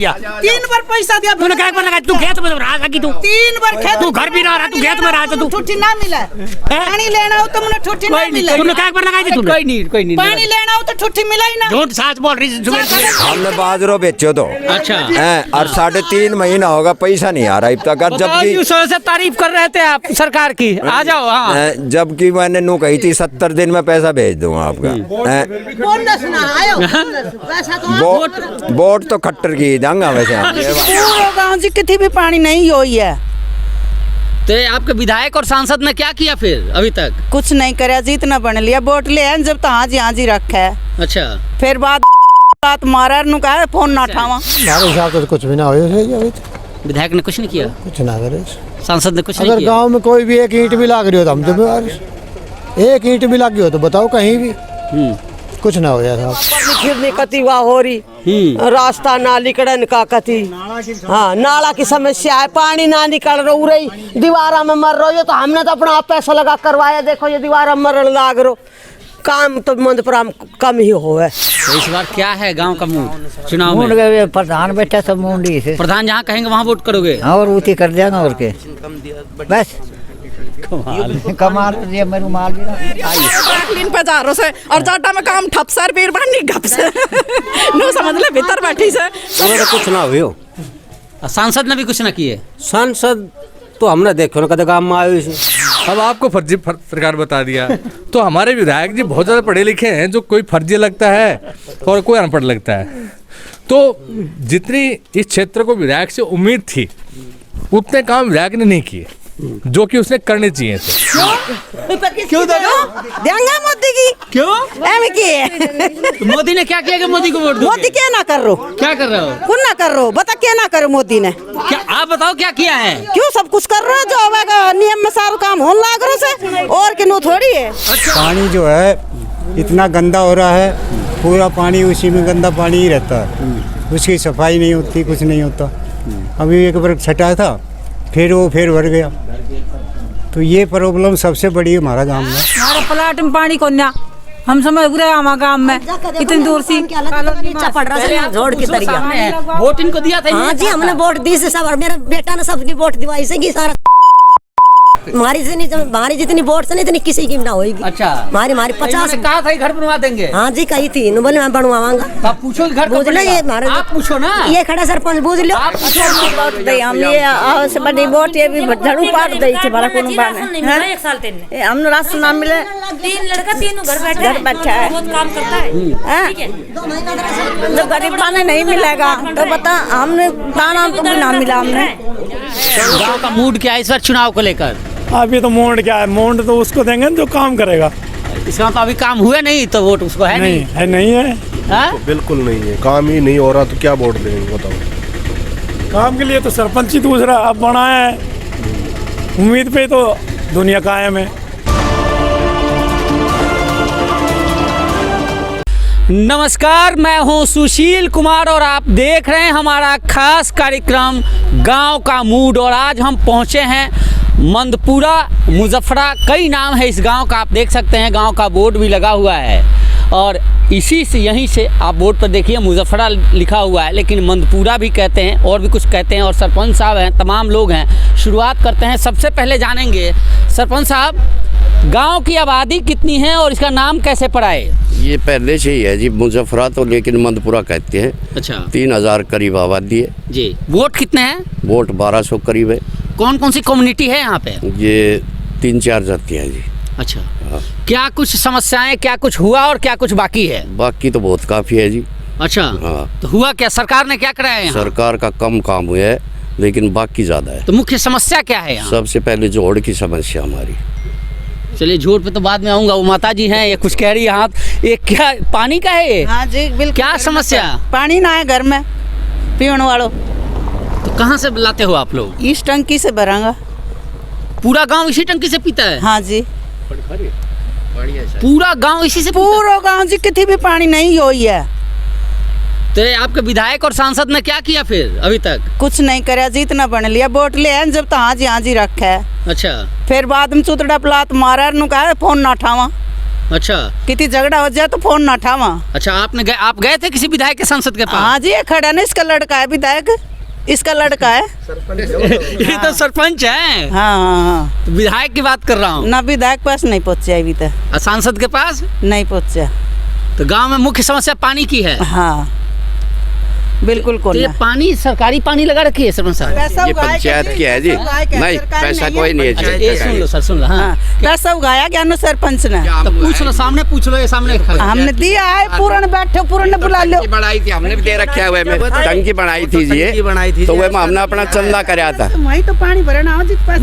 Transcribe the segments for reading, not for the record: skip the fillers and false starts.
3 बार पैसा दिया तूने क्या कर लगा? तू खेत में रहा था कि तू 3 बार खेत तू घर भी ना रहा, तू खेत में रहा था तू ठुठी ना मिला पानी लेना हो तो मुझे ठुठी ना मिला तूने क्या कर लगाई थी तूने? कोई नहीं पानी लेना हो तो ठुठी मिला ही ना। झूठ साच बोल रही है। हमने बाजरो बेचो तो अच्छा और 3.5 महीना होगा पैसा नहीं आ रहा अब तक। जबकि से तारीफ कर रहे थे आप सरकार की, आ जाओ। हाँ जबकि मैंने नू कही थी 70 दिन में पैसा भेज दूंगा आपका। बोनस ना आयो पैसा तो वोट तो खट्टर की देंगे वैसे। पूरा गांव जी किसी भी पानी नहीं हुई है। तो आपके विधायक और सांसद ने क्या किया फिर अभी तक? कुछ नहीं करे, जीतना बन लिया वोट ले आए जब तो हाँ जी रखा है। अच्छा फिर बात मारा नु कहा फोन ना उठावा। हमारे हिसाब से कुछ भी ना हो अभी विधायक ने कुछ नहीं किया, कुछ ना करे। सांसद ने कुछ नहीं अगर किया। गांव में कोई भी एक ईंट भी लाग रही हो तो हम जिम्मेवार। एक ईंट भी लगी हो तो बताओ कहीं भी कुछ ना हो जाए साहब। खिरनी कती हुआ हो रही रास्ता ना निकड़न का कती। हाँ नाला की समस्या है, पानी ना निकल रही दीवारा में मर रही हो तो हमने तो अपना पैसा लगा करवाया। देखो ये दीवारा मरण लाग रो काम तो मंदपुरा कम ही हो है। तो इस बार क्या है गांव का मूड चुनाव में? प्रधान बैठा सब मुंडी से प्रधान जहाँ कहेंगे वहाँ वोट करोगे? और उठी कर देगा और के बस कमाल ये मेरू माल भी 3,000 से और जाटा में काम ठप सर पीर बानी घप से नो समझ ले भीतर बैठी से कुछ ना हुई। सांसद ने भी कुछ ना किए। सांसद तो हमने देखो ना कदे काम में आए। अब आपको फर्जी सरकार बता दिया तो हमारे विधायक जी बहुत ज़्यादा पढ़े लिखे हैं, जो कोई फर्जी लगता है और कोई अनपढ़ लगता है। तो जितनी इस क्षेत्र को विधायक से उम्मीद थी उतने काम विधायक ने नहीं किए जो कि उसने करने चाहिए थे। क्यों देंगे मोदी की? क्यों? की मोदी ने क्या किया कि मोदी को वोट दोगे? मोदी क्या ना कर रो? क्या कर रहे हो? कुछ ना कर रो, बता क्या ना करे मोदी ने? क्या आप बताओ क्या किया है? क्यों सब कुछ कर रहा है जो होगा नियम में सारा काम होने लाग रहा से और कि नो थोड़ी है। पानी जो है इतना गंदा हो रहा है, पूरा पानी उसी में गंदा पानी ही रहता है, उसकी सफाई नहीं होती, कुछ नहीं होता। अभी एक बार छटा था फिर वो फिर भर गया। तो ये प्रॉब्लम सबसे बड़ी है हमारा गांव में। हमारे प्लाट में पानी कोन्या हम समझ पूरे हमारे गांव में इतनी दूर सी नीचा पड़ रहा है रोड की तरिया। वोट इनको दिया था? हाँ जी हमने वोट दी से सब, मेरा बेटा ने सबकी वोट दिवाई से सारा। हमारी जितनी वोट से नहीं इतनी किसी की ना होगी। अच्छा हमारी 50 कहा था घर बनवा देंगे। हाँ जी कही थी बोले मैं बनवाऊंगा। आप पूछो घर पूछ लो ये आप पूछो ना, ये खड़ा सरपंच पूछ लो। हम ये बड़ी वोट ये भी झड़ू पाट दी थी बड़ा कोनो बात है। 1 साल तेने हमने राशन ना मिले 3 लड़का 3 घर बैठा है बहुत काम करता है। जब गरीब पानी नहीं मिलेगा तो बता हमने दाना तो भी ना मिला हमने। गांव का मूड क्या है इस बार चुनाव को लेकर? अभी तो मोड क्या है, मोड तो उसको देंगे जो काम करेगा। इसका तो अभी काम हुआ नहीं तो वोट उसको है नहीं है नहीं है हाँ? तो बिल्कुल नहीं है, काम ही नहीं हो रहा तो क्या वोट देंगे बताओ। काम के लिए तो सरपंच ही दूसरा अब बना है, उम्मीद पे तो दुनिया कायम है। नमस्कार, मैं हूं सुशील कुमार और आप देख रहे हैं हमारा खास कार्यक्रम गांव का मूड। और आज हम पहुंचे हैं मंदपुरा मुजफ्फरा, कई नाम है इस गांव का, आप देख सकते हैं गांव का बोर्ड भी लगा हुआ है। और इसी से यहीं से आप बोर्ड पर देखिए मुजफ्फरा लिखा हुआ है, लेकिन मंदपुरा भी कहते हैं और भी कुछ कहते हैं। और सरपंच साहब हैं, तमाम लोग हैं। शुरुआत करते हैं, सबसे पहले जानेंगे सरपंच साहब गांव की आबादी कितनी है और इसका नाम कैसे पड़ा है? ये पहले से ही है जी मुजफ्फरा तो, लेकिन मंदपुरा कहते हैं। अच्छा 3000 करीब आबादी है जी। वोट कितने हैं? वोट 1200 करीब है। कौन कौन सी कम्युनिटी है यहाँ पे? ये 3-4 जातियाँ हैं जी। अच्छा क्या कुछ समस्याएं, क्या कुछ हुआ और क्या कुछ बाकी है? बाकी तो बहुत काफ़ी है जी। अच्छा हाँ तो हुआ क्या, सरकार ने क्या कराया यहाँ? सरकार का कम काम हुआ है लेकिन बाकी ज़्यादा है। तो मुख्य समस्या क्या है यहाँ? सबसे पहले जोड़ की समस्या हमारी। चलिए झोट पे तो बाद में आऊंगा। वो माता जी हैं, ये कुछ कह रही है हाथ, ये क्या पानी का है ये? हाँ जी बिल्कुल। क्या समस्या? पानी ना है घर में पीने वालों। तो कहाँ से लाते हो आप लोग? इस टंकी से भरांगा। पूरा गांव इसी टंकी से पीता है? हाँ जी पूरा गांव इसी से? पूरा गांव जी किसी भी पानी नहीं हुई है। तो आपके विधायक और सांसद ने क्या किया फिर अभी तक? कुछ नहीं करे, जीतना बन लिया वोट ले आए जब तो हाँ जी रखा है। अच्छा फिर बाद में चुतड़ा प्लाट मारा नु कहा फोन ना उठावा। अच्छा, कितनी झगड़ा हो जाए तो फोन ना उठावा। अच्छा, आप गए थे किसी विधायक के सांसद के पास? हाँ जी, ये खड़ा ना, इसका लड़का है विधायक, इसका लड़का है। ये तो सरपंच है। हाँ हाँ हाँ, तो विधायक की बात कर रहा हूँ। ना विधायक पास नहीं पहुँचा अभी तक। सांसद के पास नहीं पहुँचा। तो गांव में मुख्य समस्या पानी की है। हाँ बिल्कुल। तो ये पानी सरकारी पानी लगा रखी है सरपंच साहब? ये पंचायत की है जी, नहीं पैसा कोई नहीं है। ये सुन लो सर, सुन लो। हाँ, पैसा उगाया क्या नो सरपंच ने? तो पूछ लो, सामने पूछ लो, ये सामने हमने दिया है, पूर्ण बैठे, पूर्ण बुला लो। बनाई थी हमने भी दे रखा है, में टंकी बनाई थी जी, तो वह हमने अपना चंदा कराया था, वही तो पानी भरे ना,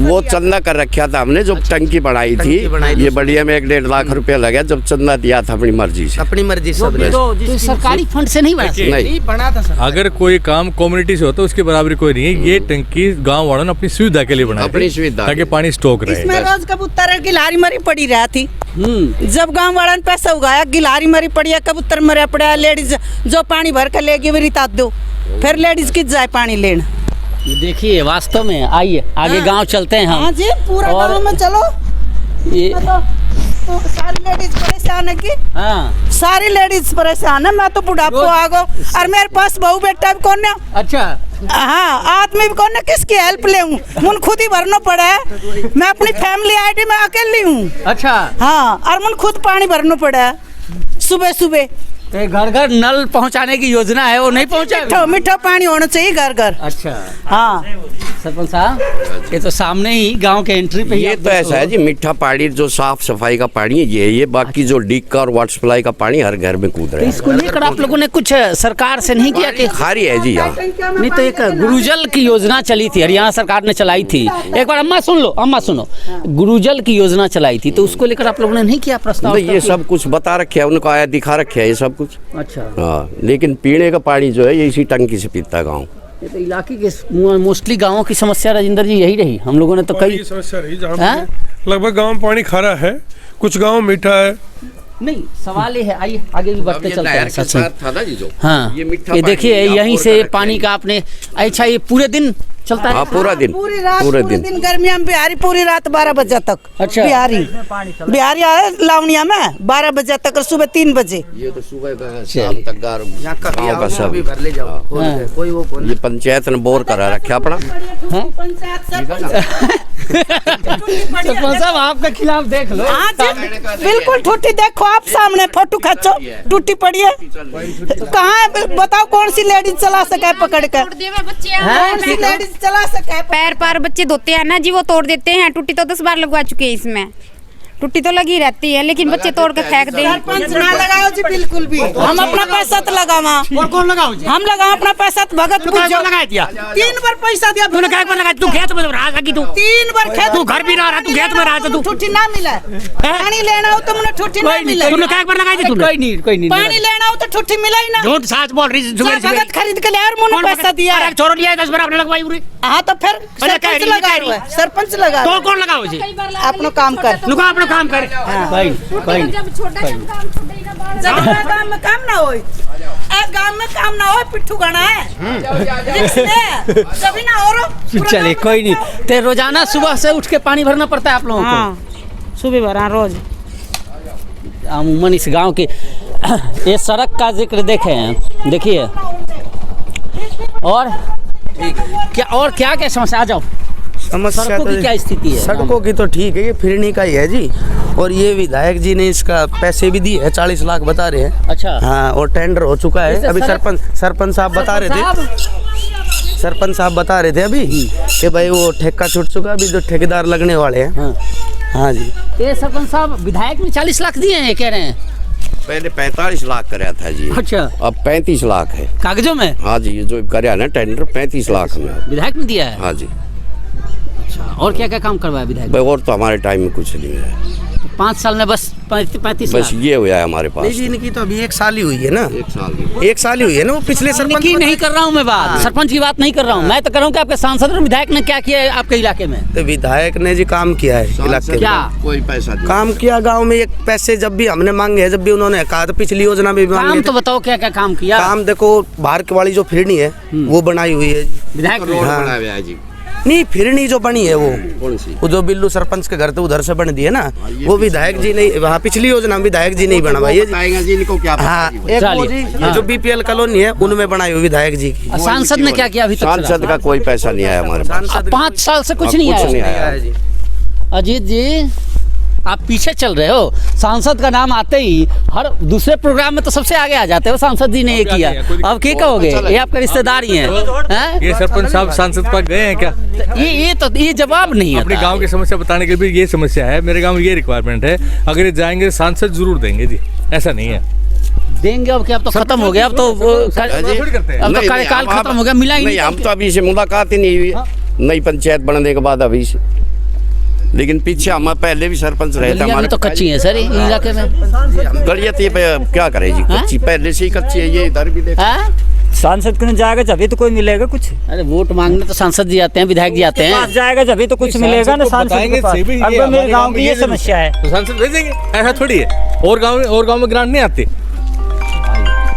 वो चंदा कर रखा था हमने। जो टंकी बनाई थी ये बढ़िया में 1-1.5 लाख रुपया लगा, जब चंदा दिया था अपनी मर्जी से। अपनी मर्जी से तो सरकारी फंड से नहीं बना था। अगर कोई काम कम्युनिटी से होता है उसकी बराबरी कोई नहीं है। ये टंकी गांव वालों ने अपनी सुविधा के लिए बनाई, अपनी सुविधा, ताकि पानी स्टॉक रहे। इसमें रोज कबूतर गिलहारी मरी पड़ी रहा थी। जब गांव वालों ने पैसा उगाया, गिलहारी मरी पड़ी है, कबूतर मरा पड़ा, लेडीज जो पानी भर कर लेगी वो रिता दो, फिर लेडीज किस जाए पानी लेना। देखिए वास्तव में, आइए आगे गांव चलते हैं हम। हाँ जी, पूरा गांव में चलो। ये तो सारी लेडीज परेशान है कि? हाँ, सारी लेडीज परेशान है। मैं तो बुढ़ापो आ गो और मेरे पास बहू बेटा भी कौन है। अच्छा, हाँ, आदमी भी कौन है, किसकी हेल्प ले हूँ? मुन खुद ही भरना पड़ा है। मैं अपनी फैमिली आईडी में अकेली हूँ। अच्छा, हाँ, और मुन खुद पानी भरना पड़ा है सुबह सुबह। घर घर नल पहुंचाने की योजना है, वो नहीं पहुंचा। मीठा पानी होना चाहिए घर घर। अच्छा, हाँ सरपंच साहब, ये तो सामने ही गांव के एंट्री पे ये तो ऐसा है जी, मीठा पानी जो साफ सफाई का पानी है ये बाकी जो लीक का और वाटर सप्लाई का पानी हर घर में कूद रहा है। इसको लेकर आप लोगों ने कुछ सरकार से नहीं किया कि? खारी है जी यहाँ। नहीं तो एक गुरुजल की योजना चली थी, हरियाणा सरकार ने चलाई थी। एक बार अम्मा सुन लो, अम्मा सुनो, गुरुजल की योजना चलाई थी, तो उसको लेकर आप लोगों ने नहीं किया प्रस्ताव? ये सब कुछ बता रखे है, उनको आया दिखा रखे है ये सब कुछ। अच्छा, हाँ, लेकिन पीने का पानी जो है ये इसी टंकी से पीता है गाँव। ये तो इलाके के मोस्टली गाँवों की समस्या राजेंद्र जी यही रही। हम लोगों ने तो कई समस्या रही, जहाँ लगभग गाँव में पानी खारा है, कुछ गाँव मीठा है। नहीं, सवाल ये है, आइए आगे भी बढ़ते चलते हैं। था ना जी जो, हाँ, ये देखिए यहीं से पानी का आपने, अच्छा ये पूरे दिन चलता है? हाँ, पूरा दिन, पूरी रात, पूरे दिन गर्मियों में बिहारी पूरी रात 12 बजे तक। अच्छा, बिहारी आए लावनिया में 12 बजे तक और सुबह 3 बजे। ये तो सुबह का शाम तक गाँव का सब कोई वो ये पंचायत ने बोर करा रखा अपना। सरपंच साहब आपके खिलाफ देख लो। हाँ जी, बिल्कुल टूटी, देखो आप सामने फोटो खींचो, टूटी पड़ी है। कहाँ बताओ कौन सी लेडीज चला सके पकड़ कर? कौन सी लेडीज चला सके? पैर पर बच्चे धोते हैं ना जी, वो तोड़ देते हैं। टूटी तो 10 बार लगवा चुके हैं इसमें, टूटी तो लगी रहती है, लेकिन बच्चे तोड़ के फेंक दें। सरपंच ना लगाओ जी बिल्कुल भी। हम अपना पैसा तो लगावा। और कौन लगाओ जी? हम लगाओ अपना पैसा तो भगत कौन लगा दिया? 3 बार पैसा दिया। तूने क्या लगा? तू खेत में रहा था कि तू 3 बार खेत, तू घर भी रहा रहा, तू खेत में रहा था, तू ठुट्टी ना मिला। पानी लेना हो तो मुझे ठुट्टी ना मिला। तूने क्या लगाई थी? कोई नहीं पानी लेना हो तो ठुट्टी मिला ही ना। झूठ साच बोल रही है। भगत खरीद के ले और मुझे पैसा दिया। छोरो लिया 10 बार आपने लगवाई पूरी। हाँ तो फिर सरपंच लगा रहा है, सरपंच लगा। तो कौन लगाओ जी? अपना काम कर, नुका अपना काम कर। कोई गाँव में काम ना हो, गाँव में काम ना हो, पिट्ठू गाना है कभी ना हो। चलिए कोई नहीं। तो रोजाना सुबह से उठ के पानी भरना पड़ता है आप लोगों को? सुबह भरा रोज। अमूमन इस गांव के ये सड़क का जिक्र देखे हैं, देखिए, और क्या क्या समस्या? आ जाओ। समस्या सड़कों की क्या स्थिति है? सड़कों की तो ठीक है, ये फिरनी का ही है जी। और ये विधायक जी ने इसका पैसे भी दिए हैं, 40 लाख बता रहे हैं। अच्छा, हाँ, और टेंडर हो चुका है। अभी सरपंच साहब बता रहे थे, सरपंच साहब बता रहे थे अभी कि भाई वो ठेका छूट चुका, अभी जो ठेकेदार लगने वाले हैं। हाँ जी, ये सरपंच साहब विधायक ने 40 लाख दिए हैं, कह रहे हैं। पहले 45 लाख कराया था जी। अच्छा, अब 35 लाख है कागजों में? हाँ जी, ये जो कराया ना टेंडर 35 लाख में विधायक ने दिया है। हाँ जी। अच्छा, और क्या क्या काम करवाया विधायक? और तो हमारे टाइम में कुछ नहीं है। 5 साल में बस 35 बस ये हुआ है हमारे पास। नहीं, इनकी तो अभी 1 साल ही हुई है ना। 1 साल ही हुई है ना। वो पिछले सरपंच की नहीं कर रहा हूँ मैं बात, सरपंच की बात नहीं कर रहा हूँ। मैं तो कर रहा हूँ कि आपके सांसद और विधायक ने क्या किया है आपके इलाके में? तो विधायक ने जी काम किया है इलाके में। क्या कोई पैसा काम किया गांव में? एक पैसे जब भी हमने मांगे हैं, जब भी उन्होंने कहा था, पिछली योजना में भी मांगे। काम तो बताओ क्या क्या काम किया? काम देखो, बाहर वाली जो फिरनी है वो बनाई हुई है विधायक रोड बनाया हुआ है जी। नहीं फिरनी जो बनी है वो कौन सी? वो जो बिल्लू सरपंच के घर तो उधर से बन दी है ना, वो विधायक जी नहीं, वहाँ पिछली योजना विधायक जी नहीं बनवाई है जी। बताएंगे जी इनको क्या पता हाँ जी। एक वो जी ये जो बीपीएल कॉलोनी है उनमें बनाई हुई विधायक जी की। सांसद ने क्या किया अभी तक? सांसद का कोई पैसा नहीं आया हमारे पास। सांसद 5 साल से कुछ नहीं कुछ नहीं आया। आया जी। अजीत जी आप पीछे चल रहे हो, सांसद का नाम आते ही हर दूसरे प्रोग्राम में तो सबसे आगे आ जाते हो, सांसद जी ने ये किया, अब क्या कहोगे? ये आपके रिश्तेदार ही हैं, हैं? ये सरपंच साहब सांसद पास गए हैं क्या? ये जवाब नहीं है। अपने गांव की समस्या बताने के लिए ये समस्या है, मेरे गांव में ये रिक्वायरमेंट है, अगर ये जाएंगे सांसद जरूर देंगे जी, ऐसा नहीं है। देंगे अब क्या? अब तो खत्म हो गया, अब तो कार्यकाल खत्म हो गया, मिला ही नहीं। हम तो अभी से मुलाकात ही नहीं हुई नई पंचायत बनने के बाद अभी से, लेकिन पीछे हम पहले भी सरपंच रहे थे हमारे। तो कच्ची है सर इलाके में गलियां क्या करे जी, कच्ची पहले से ही कच्ची है। ये इधर भी देखो सांसद को जाएगा जब तो कोई मिलेगा कुछ। अरे वोट मांगने तो सांसद जी आते हैं, विधायक जी आते हैं, जाएगा जब तो कुछ मिलेगा ना सांसद के पास। अब मेरे गांव की ये समस्या है तो सांसद भेजेंगे, ऐसा थोड़ी है। और गांव में ग्रांट नहीं आते,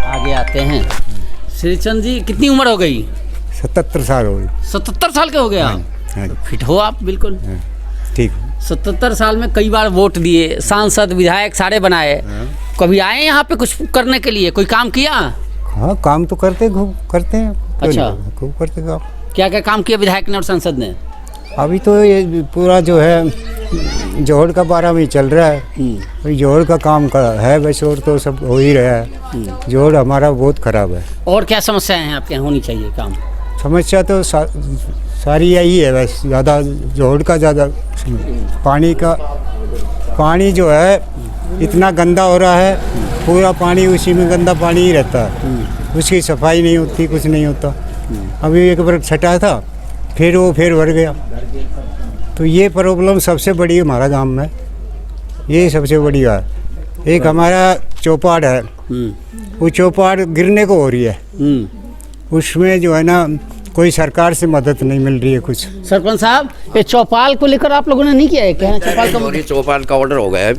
आगे आते हैं। श्रीचंद जी कितनी उम्र हो गई? 77 साल हो गई। 77 साल के हो गए आप? फिट हो आप बिल्कुल ठीक। 77 साल में कई बार वोट दिए, सांसद विधायक सारे बनाए, कभी आए यहाँ पे कुछ करने के लिए? कोई काम किया? हाँ काम तो करते हैं। अच्छा खूब करते काम। क्या क्या काम किया विधायक ने और सांसद ने? अभी तो ये पूरा जो है जोड़ का 12 में चल रहा है, जोड़ का काम का है बस, और तो सब हो ही रहा है। जोड़ हमारा बहुत खराब है। और क्या समस्याएं हैं आपके यहाँ होनी चाहिए काम? समस्या तो सारी यही है बस, ज़्यादा जोड़ का ज़्यादा पानी जो है इतना गंदा हो रहा है, पूरा पानी उसी में गंदा पानी ही रहता है, उसकी सफाई नहीं होती, कुछ नहीं होता। अभी एक बार छटा था, फिर भर गया। तो ये प्रॉब्लम सबसे बड़ी हमारा गांव में, ये सबसे बड़ी है। एक हमारा चौपाड़ है, वो चौपाड़ गिरने को हो रही है, उसमें जो है ना कोई सरकार से मदद नहीं मिल रही है कुछ। सरपंच साहब ये चौपाल को लेकर आप लोगों ने नहीं किया है क्या? चौपाल का ऑर्डर हो गया है,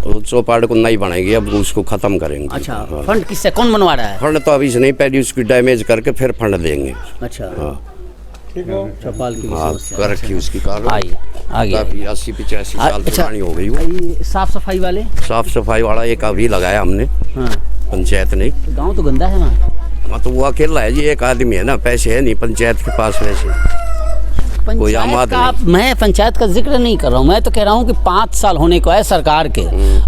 तो चौपाल को नहीं बनाएंगे, अब उसको खत्म करेंगे। अच्छा फंड किससे, कौन बनवा रहा है? फंड तो अभी से नहीं, पहले उसकी डैमेज करके फिर फंड देंगे। अच्छा चौपाल की कर रखी उसकी कार आगे 80-85 साल पुरानी हो गई वो। साफ सफाई वाले, साफ सफाई वाला एक अभी लगाया हमने पंचायत ने। गाँव तो गंदा है वहाँ। तो वो अकेला है जी, एक आदमी है ना, पैसे है नहीं पंचायत के पास वैसे कोई आम आदमी। मैं पंचायत का जिक्र नहीं कर रहा हूँ, मैं तो कह रहा हूँ कि 5 साल होने को है सरकार के,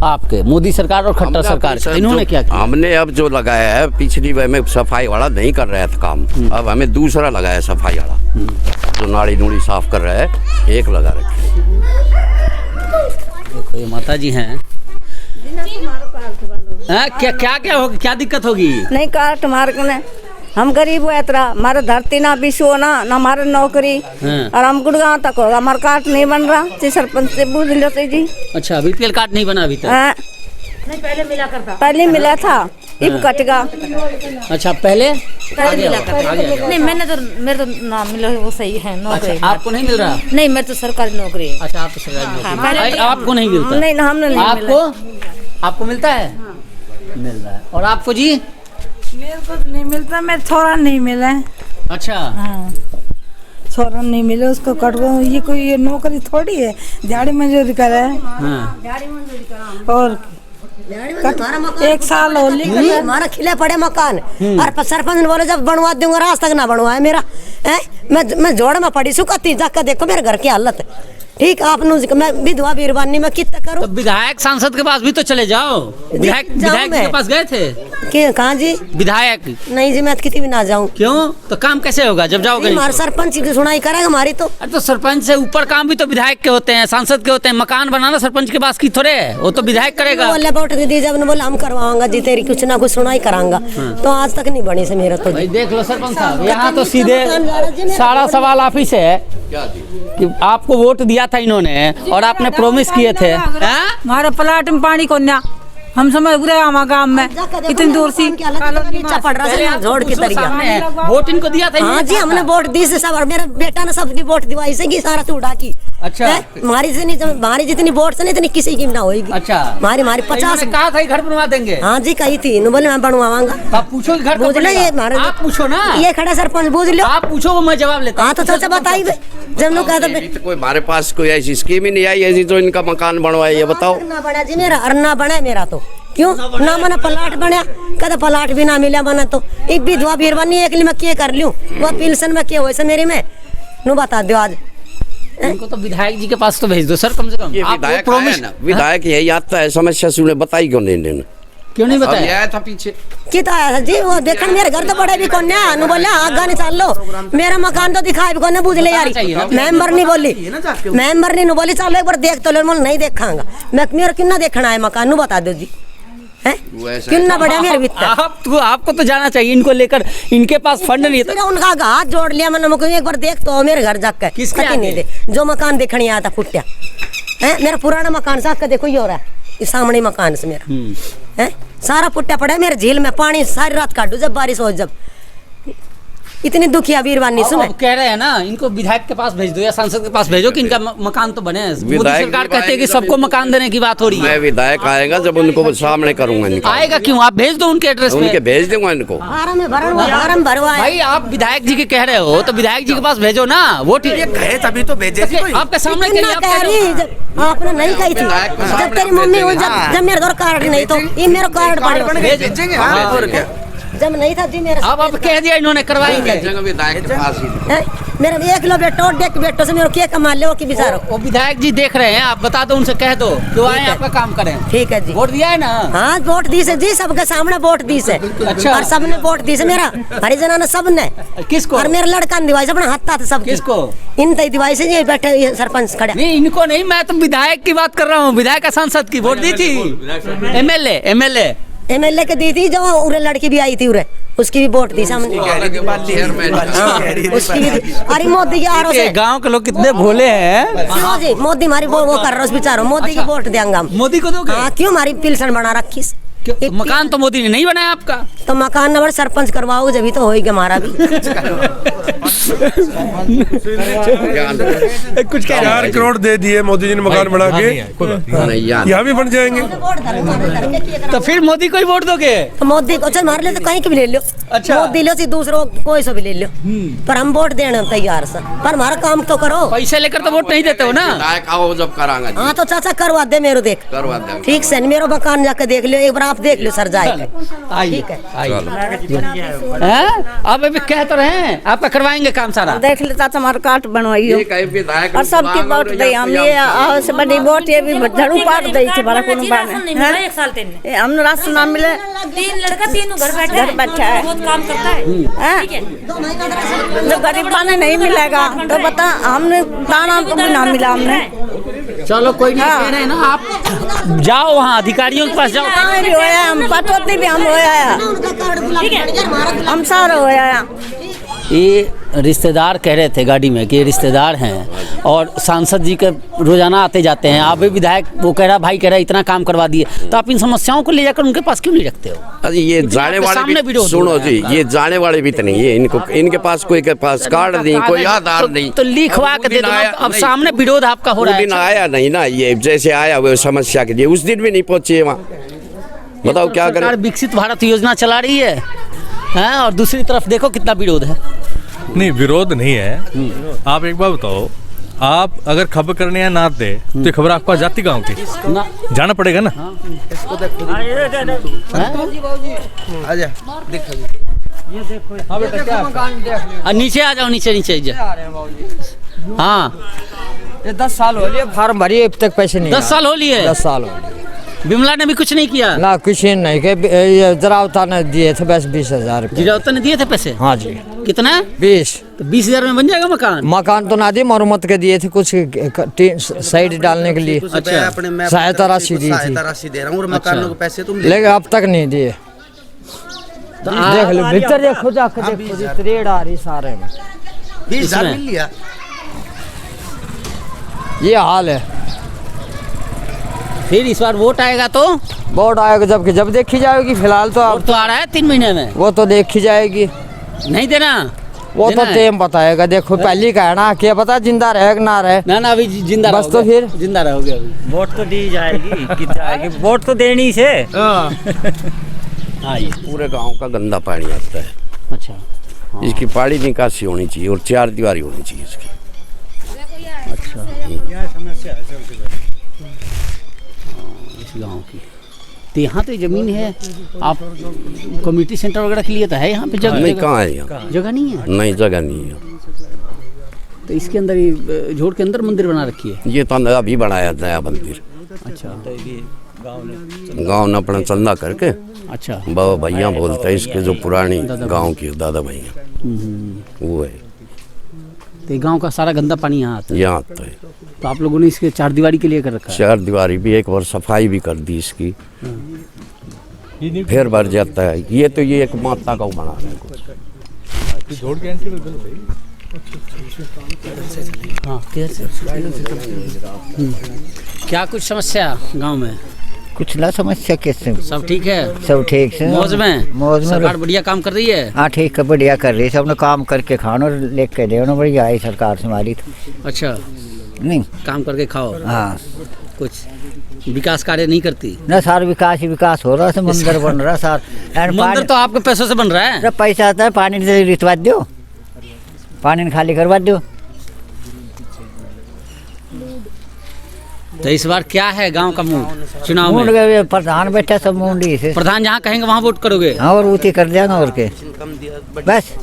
आपके मोदी सरकार और खट्टर सरकार के, इन्होंने क्या किया? हमने अब जो लगाया है, पिछली बार में सफाई वाला नहीं कर रहा था काम, अब हमें दूसरा लगाया सफाई वाला, जो नाली नूड़ी साफ कर रहा है, एक लगा रखे। देखो ये माता जी हैं, क्या दिक्कत होगी? नहीं काट मार ने हम गरीब है, इतना हमारे धरती ना विश्व ना हमारे नौकरी, और हम गुड़गांव तक होगा, हमारा कार्ड नहीं बन रहा। सरपंच से पूछ लेते जी। अच्छा बीपीएल कार्ड नहीं बना अभी तक? नहीं पहले मिला था, अब कटेगा। अच्छा पहले मिला था। नहीं मेरे तो नाम मिला वो सही है नौकरी। अच्छा, आपको नहीं मिल रहा? नहीं मेरे तो सरकारी नौकरी है। अच्छा आप तो सरकारी नौकरी, आपको नहीं मिलता? नहीं हमने नहीं। आपको मिलता है? मिल रहा है। और आपको जी? मेरे को नहीं मिलता, मेरे छोरा नहीं मिला। अच्छा हाँ छोरा नहीं मिले उसको कट गो, ये कोई नौकरी थोड़ी है, दिहाड़ी मजदूरी करे और एक साल हो हमारा खिले पड़े मकान, और सरपंच ने बोले जब बनवा दूंगा, रास्ता तक ना बनवाए मेरा। मैं जोड़ में पड़ी सुखती जाकर देखो मेरे घर की हालत। ठीक आप मैं विधवा बीरबानी में कितना करूं? तो विधायक सांसद के पास भी तो चले जाओ। विधायक के पास गए थे? कहाँ जी? विधायक नहीं जी, मैं किसी भी ना जाऊं। क्यों? तो काम कैसे होगा जब जाओगे? हमारे सरपंच की सुनाई करेगा हमारी तो। अरे तो सरपंच से ऊपर काम भी तो विधायक के होते हैं, सांसद के होते हैं। मकान बनाना सरपंच के पास की थोड़े है, वो तो विधायक करेगा। बोले वोट दी, जब ने बोला हम करवाऊंगा जी तेरी कुछ ना कुछ सुनाई कराऊंगा, तो आज तक नहीं बनी से मेरा तो। देख लो सरपंच साहब, यहाँ तो सीधे सारा सवाल आप ही से है कि आपको वोट दिया था इन्होंने और आपने प्रॉमिस किए थे। हमारे प्लाट में पानी को ना हम समझ रहे हमारे गांव में इतनी दूर सी पड़ रहा जोड़ की तरीका वोट इनको दिया था। हाँ जी हमने वोट दी से सब, मेरे बेटा ने सबकी वोट दिवाई से सारा से उड़ा की अच्छा। हमारी जितनी वोट से नहीं इतनी किसी की ना होगी। अच्छा। हमारी 50 कहा था घर बनवा देंगे। हाँ जी कही थी, बोले मैं बनवाऊंगा। आप पूछो घर पूछ लो, ये आप पूछो ना, ये खड़ा सरपंच पूछ लो, आप पूछो वो मैं जवाब लेता। हाँ तो चाचा बताइए, जब लोग कहते अभी तो कोई हमारे पास कोई ऐसी स्कीम ही नहीं आई ऐसी जो इनका मकान बनवाए, ये बताओ। ना बना जी मेरा, अरना बना मेरा तो क्यों ना मना प्लाट बना, कदा प्लाट भी ना मिला बना तो एक विधवा बीरवानी एक मैं क्या कर लूँ, वो पेंशन में क्या हो मेरी में नू बता दो आज। इनको तो विधायक जी के पास तो भेज दो सर, कम से कम। ये विधायक है ना, विधायक यही आता है, समस्या सुने बताई क्यों नहीं? क्यों नहीं बताया? आया था पीछे कितना आया था जी, वो देखन मेरे घर तो बड़े भी कौन नु बोले आगा नहीं चल लो, मेरा मकान तो दिखाई भी कौन बुझ ले यार। मेंबर नहीं बोली, मेंबर नहीं बोली चलो एक बार देख तो ले, नहीं देखांगा मैं, मेरा कितना देखना है मकान नु बता दो जी, है कितना बड़ा मेरे भीतर। आपको तो जाना चाहिए इनको लेकर, इनके पास फंड नहीं था। उनका हाथ जोड़ लिया मैंने, मुझे एक बार देख तो मेरे घर जाकर किसके नहीं दे, जो मकान देखने आया था फुटिया है, मेरा पुराना मकान साथ देखो ये हो रहा है, इस सामने मकान से मेरा है सारा फुट्टा पड़ा है मेरे झील में, पानी सारी रात काटू जब बारिश हो, जब इतनी दुखिया बीरवानी सुने। कह रहे हैं ना इनको विधायक के पास भेज दो या सांसद के पास भेजो कि इनका मकान तो बने। मोदी सरकार कहती है कि सबको मकान देने की बात हो रही है। मैं विधायक आएगा जब उनको सामने करूंगा। आएगा क्यों? आप भेज दो उनके एड्रेस पे, उनके भेज दूंगा इनको। फार्म भरवा भाई आप विधायक जी के कह रहे हो तो विधायक जी के पास भेजो ना, वो ठीक है तभी तो भेजे। आपके सामने आपने नहीं कही थी, जब तेरी मम्मी जब मेरे घर कार्ड नहीं तो ये मेरा कार्ड पड़ेगा, जब नहीं था जी मेरा। अब कह दिया इन्होंने करवाएंगे। मेरा 1 किलो बेटो 1.5 बेटो से मेरे क्या कमा ले कि बिचारो। वो विधायक जी देख रहे हैं, आप बता दो उनसे, कह दो जो आए आपका काम करें। ठीक है जी, वोट दिया है ना? हाँ वोट दी से जी, सबके सामने वोट दी से। अच्छा। और सबने वोट दी से मेरा हरिजना ने सबने। किसको? और मेरा लड़का ने दिवाई से अपना हत्ता था सब। किसको? इन दिवाई से ये बैठे सरपंच खड़े। नहीं इनको नहीं, मैं तो विधायक की बात कर रहा हूँ, विधायक का सांसद की वोट दी थी। एमएलए के दी थी, जो उरे लड़की भी आई थी उरे, उसकी भी वोट दी सामने। उसकी भी अरे मोदी के आरो से गांव के लोग कितने भोले हैं। जी मोदी हमारी वो कर रहा है बेचारो, मोदी की वोट देंगे हम। मोदी को दोगे? हाँ क्यों, हमारी पेंशन बना रखी। मकान तो मोदी ने नहीं बनाया आपका, तो मकान नंबर सरपंच करवाओगे जब तो होएगा हमारा भी। कुछ 4 करोड़ दे दिए मोदी जी ने मकान बना के, यहाँ भी बन जाएंगे। तो फिर मोदी को ही वोट दोगे? तो मोदी को चल मार ले तो कहीं की भी ले लो। अच्छा। मोदी लो दूसरों कोई से भी ले लो, पर हम वोट देने तैयार सर, पर हमारा काम तो करो। पैसे लेकर तो वोट नहीं देते हो ना? आओ जब करांगा। हाँ तो चाचा करवा दे मेरे, देख करवा दे। ठीक से मेरा मकान जाकर देख लियो एक बार, आप देख लो सर जाए। ठीक है अब अभी कह तो रहे हैं आपका करवाएंगे काम सारा। देख ले चाचा हमारा कार्ड बनवाइयो और सबकी वोट दे हम, ये से बड़ी वोट ये भी झाड़ू पाट दई थी बड़ा कोनो बात है। एक साल तेने हमने राशन ना मिले, 3 लड़का 3 घर बैठा है, बहुत काम करता है। ठीक है, जो गरीब पाने नहीं मिलेगा तो बता, हमने दाना तो भी ना मिला हमने। चलो कोई नहीं, कह रहे हैं ना आप जाओ वहाँ अधिकारियों के पास जाओ। भी होया, हम पटवती भी हम होया, ठीक है, हम सारे होया। ये रिश्तेदार कह रहे थे गाड़ी में कि ये रिश्तेदार हैं और सांसद जी के रोजाना आते जाते हैं। आप भी विधायक, वो कह रहा भाई कह रहा इतना काम करवा दिए, तो आप इन समस्याओं को ले जाकर उनके पास क्यों नहीं रखते हो? अरे ये जाने वाले भी सुनो जी, ये जाने वाले भी तो नहीं है, इनको इनके पास कोई के पास कार्ड नहीं, कोई आधार नहीं, तो लिखवा के दे दो। अब सामने विरोध आपका हो रहा है। दिन आया नहीं ना, ये जैसे आया वो समस्या के लिए उस दिन भी नहीं पहुंचे वहाँ, बताओ क्या करें। विकसित भारत योजना चला रही है और दूसरी तरफ देखो कितना विरोध है। नहीं विरोध नहीं है। आप एक बार बताओ, आप अगर खबर करने या ना दे तो ये खबर आपको जाती गाँव की जाना पड़ेगा ना। नीचे आ जाओ, नीचे हाँ। ये 10 साल हो लिए फार्म भरी, अब तक पैसे नहीं। 10 साल हो लिए? 10 साल हो लिए। बिमला ने भी कुछ नहीं किया ना, कुछ नहीं के जरावता ने दिए थे बस 20,000 रुपये। जरावता ने दिए थे पैसे? हाँ जी। कितना? 20। तो 20,000 में बन जाएगा मकान? मकान तो ना दिए, मरम्मत के दिए थे कुछ साइड डालने के लिए। अच्छा, सहायता राशि दी थी, दे रहा हूँ, मकानों के पैसे तुम लेकिन अब तक नहीं दिए। देख लो भीतर देखो, जाकर देखो त्रेड़ आ रही सारे में। 20,000 मिल लिया, ये हाल है। फिर इस बार वोट आएगा तो? वोट आएगा जब देखी जाएगी, फिलहाल तो वोट तो आ रहा है 3 महीने में, वो तो देखी जाएगी। नहीं देना वो तो टेम बताएगा। देखो पहली का है ना, क्या पता जिंदा रहे ना रहे। ना अभी जिंदा बस तो फिर जिंदा रहोगे अभी। वोट तो दी जाएगी कि जाएगी, वोट तो देनी से। हाँ ये पूरे गांव का गंदा पानी आता है। अच्छा इसकी पानी निकासी होनी चाहिए और 4 दीवारी होनी चाहिए इसकी। अच्छा समस्या है सबसे बड़ी इस गांव की। तो यहाँ तो ज़मीन है, आप कम्युनिटी सेंटर वगैरह के लिए तो है यहाँ पे जगह? नहीं, कहाँ है यहाँ? जगह नहीं है। नहीं, जगह नहीं है। तो इसके अंदर ये झोड़ के अंदर मंदिर बना रखी है? ये तो अभी बनाया नया मंदिर। अच्छा गांव ने अपना चंदा करके। अच्छा बाबा भैया बोलते हैं इसके, जो पुरानी गांव की दादा भैया वो है। तो गांव का सारा गंदा पानी यहाँ आता है? यहाँ आता है। तो आप लोगों ने इसके 4 दीवारी के लिए कर रखा है? 4 दीवारी भी, एक बार सफाई भी कर दी इसकी, फिर भर जाता है। ये तो ये एक माता का बना रहे हैं क्या कुछ समस्या गांव में? कुछ ना समस्या कैसे? सब ठीक है? सब ठीक से मौज में? मौज में। सरकार बढ़िया काम कर रही है? हाँ ठीक है, बढ़िया कर रही है। सबने काम करके खानो लेके देना बढ़िया है सरकार से हमारी तो। अच्छा नहीं काम करके खाओ। हाँ कुछ विकास कार्य नहीं करती ना? सारा विकास ही विकास हो रहा है, मंदिर बन रहा है सार। मंदिर तो आपके पैसों से बन रहा है? पैसा आता है, पानी से रितवा दो, पानी खाली करवा दो। तो इस बार क्या है गांव का मूड चुनाव में? मूड प्रधान बैठा सब मुंडी से। प्रधान जहाँ कहेंगे वहाँ वोट करोगे? हाँ और उती कर देंगे और के बस।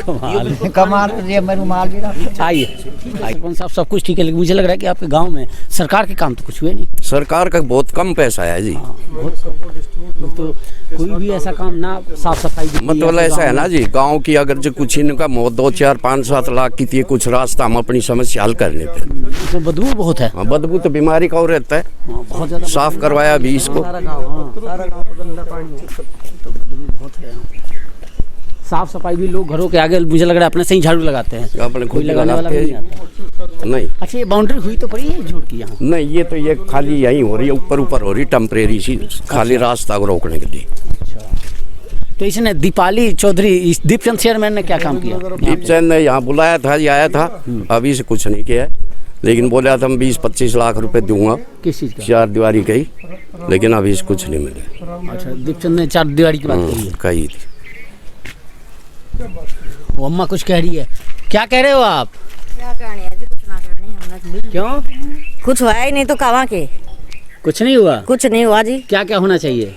कमाल मेरे माल भी आइए। सरपंच साहब सब कुछ ठीक है, लेकिन मुझे लग रहा है कि आपके गांव में सरकार के काम तो कुछ हुए नहीं। सरकार का बहुत कम पैसा है जी। तो कोई भी ऐसा काम ना, साफ सफाई मतलब ऐसा है ना जी, गांव की अगर जो कुछ इनका 2, 4, 5, 7 लाख की थी कुछ रास्ता, हम अपनी समस्या हल कर लेते हैं। इसमें बदबू बहुत है। बदबू तो बीमारी का और रहता है, बहुत ज्यादा। साफ करवाया भी इसको। साफ सफाई भी लोग घरों के आगे मुझे लग रहा है अपने से ही झाड़ू लगाते हैं, अपने खुद लगाने वाला नहीं आता। नहीं। अच्छा ये बाउंड्री हुई तो पड़ी है झोड़ की यहाँ? नहीं, ये तो ये खाली यहीं हो रही है, ऊपर ऊपर हो रही, टेम्परेरी सी, खाली रास्ता को रोकने के लिए। तो इसने दीपाली चौधरी, दीपचंद चेयरमैन ने क्या काम किया? दीपचंद ने यहाँ बुलाया था, ये आया था, अभी से कुछ नहीं किया है, लेकिन बोला था मैं 20-25 लाख रुपए दूंगा। किस चीज़ का? 4 दीवारी कही, लेकिन अभी से कुछ नहीं मिले। अच्छा दीपचंद ने 4 दीवारी की बात कही थी। वो अम्मा कुछ कह रही है, क्या कह रहे हो आप? क्या कहनी है जी, कुछ ना कहनी। क्यों? कुछ हुआ ही नहीं तो कहाँ के? कुछ नहीं हुआ? कुछ नहीं हुआ जी। क्या क्या होना चाहिए?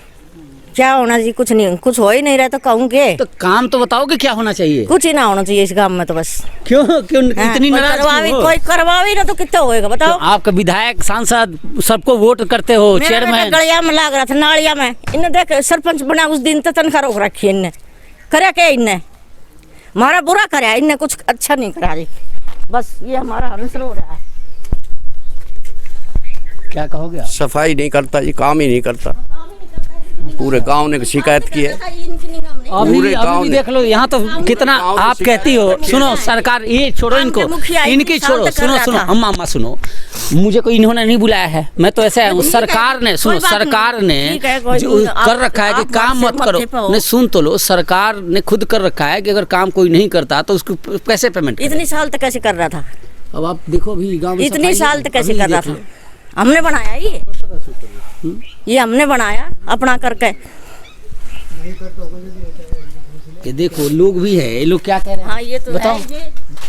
क्या होना जी? कुछ नहीं, कुछ हो ही नहीं रहा तो कहूँ के? तो काम तो बताओ कि क्या होना चाहिए? कुछ ही ना होना चाहिए इस गांव में तो बस। क्यों इतनी नाराज हो? कोई करवावी ना तो कितना होएगा बताओ? तो आपका विधायक सांसद सबको वोट करते हो, चेयरमैन। गलिया में लाग रहा था, नालिया में। इन्हें देख सरपंच बना उस दिन तो तनखा रोक रखी इनने। करे क्या इनने? हमारा बुरा करा, इनने कुछ अच्छा नहीं करा जी। बस ये हमारा आंसर हो रहा है। क्या कहोगे आप? सफाई नहीं करता, ये काम ही नहीं करता। पूरे गांव ने शिकायत की है। अभी भी देख लो यहाँ तो कितना आप कहती हो। सुनो सरकार, ये छोड़ो इनको, इनकी छोड़ो। सुनो अम्मा सुनो, मुझे कोई इन्होंने नहीं बुलाया है, मैं तो ऐसा है। सरकार ने सुनो, सरकार ने कर रखा है कि काम मत करो। नहीं सुन तो लो, सरकार ने खुद कर रखा है कि अगर काम कोई नहीं करता तो उसको कैसे पेमेंट? इतनी साल तक कैसे कर रहा था? अब आप देखो अभी गाँव में इतनी साल तक कैसे कर रहा था? हमने बनाया ये हमने बनाया अपना करके। ये देखो लोग भी है, ये लोग क्या कह रहे हैं? हाँ ये तो बताओ।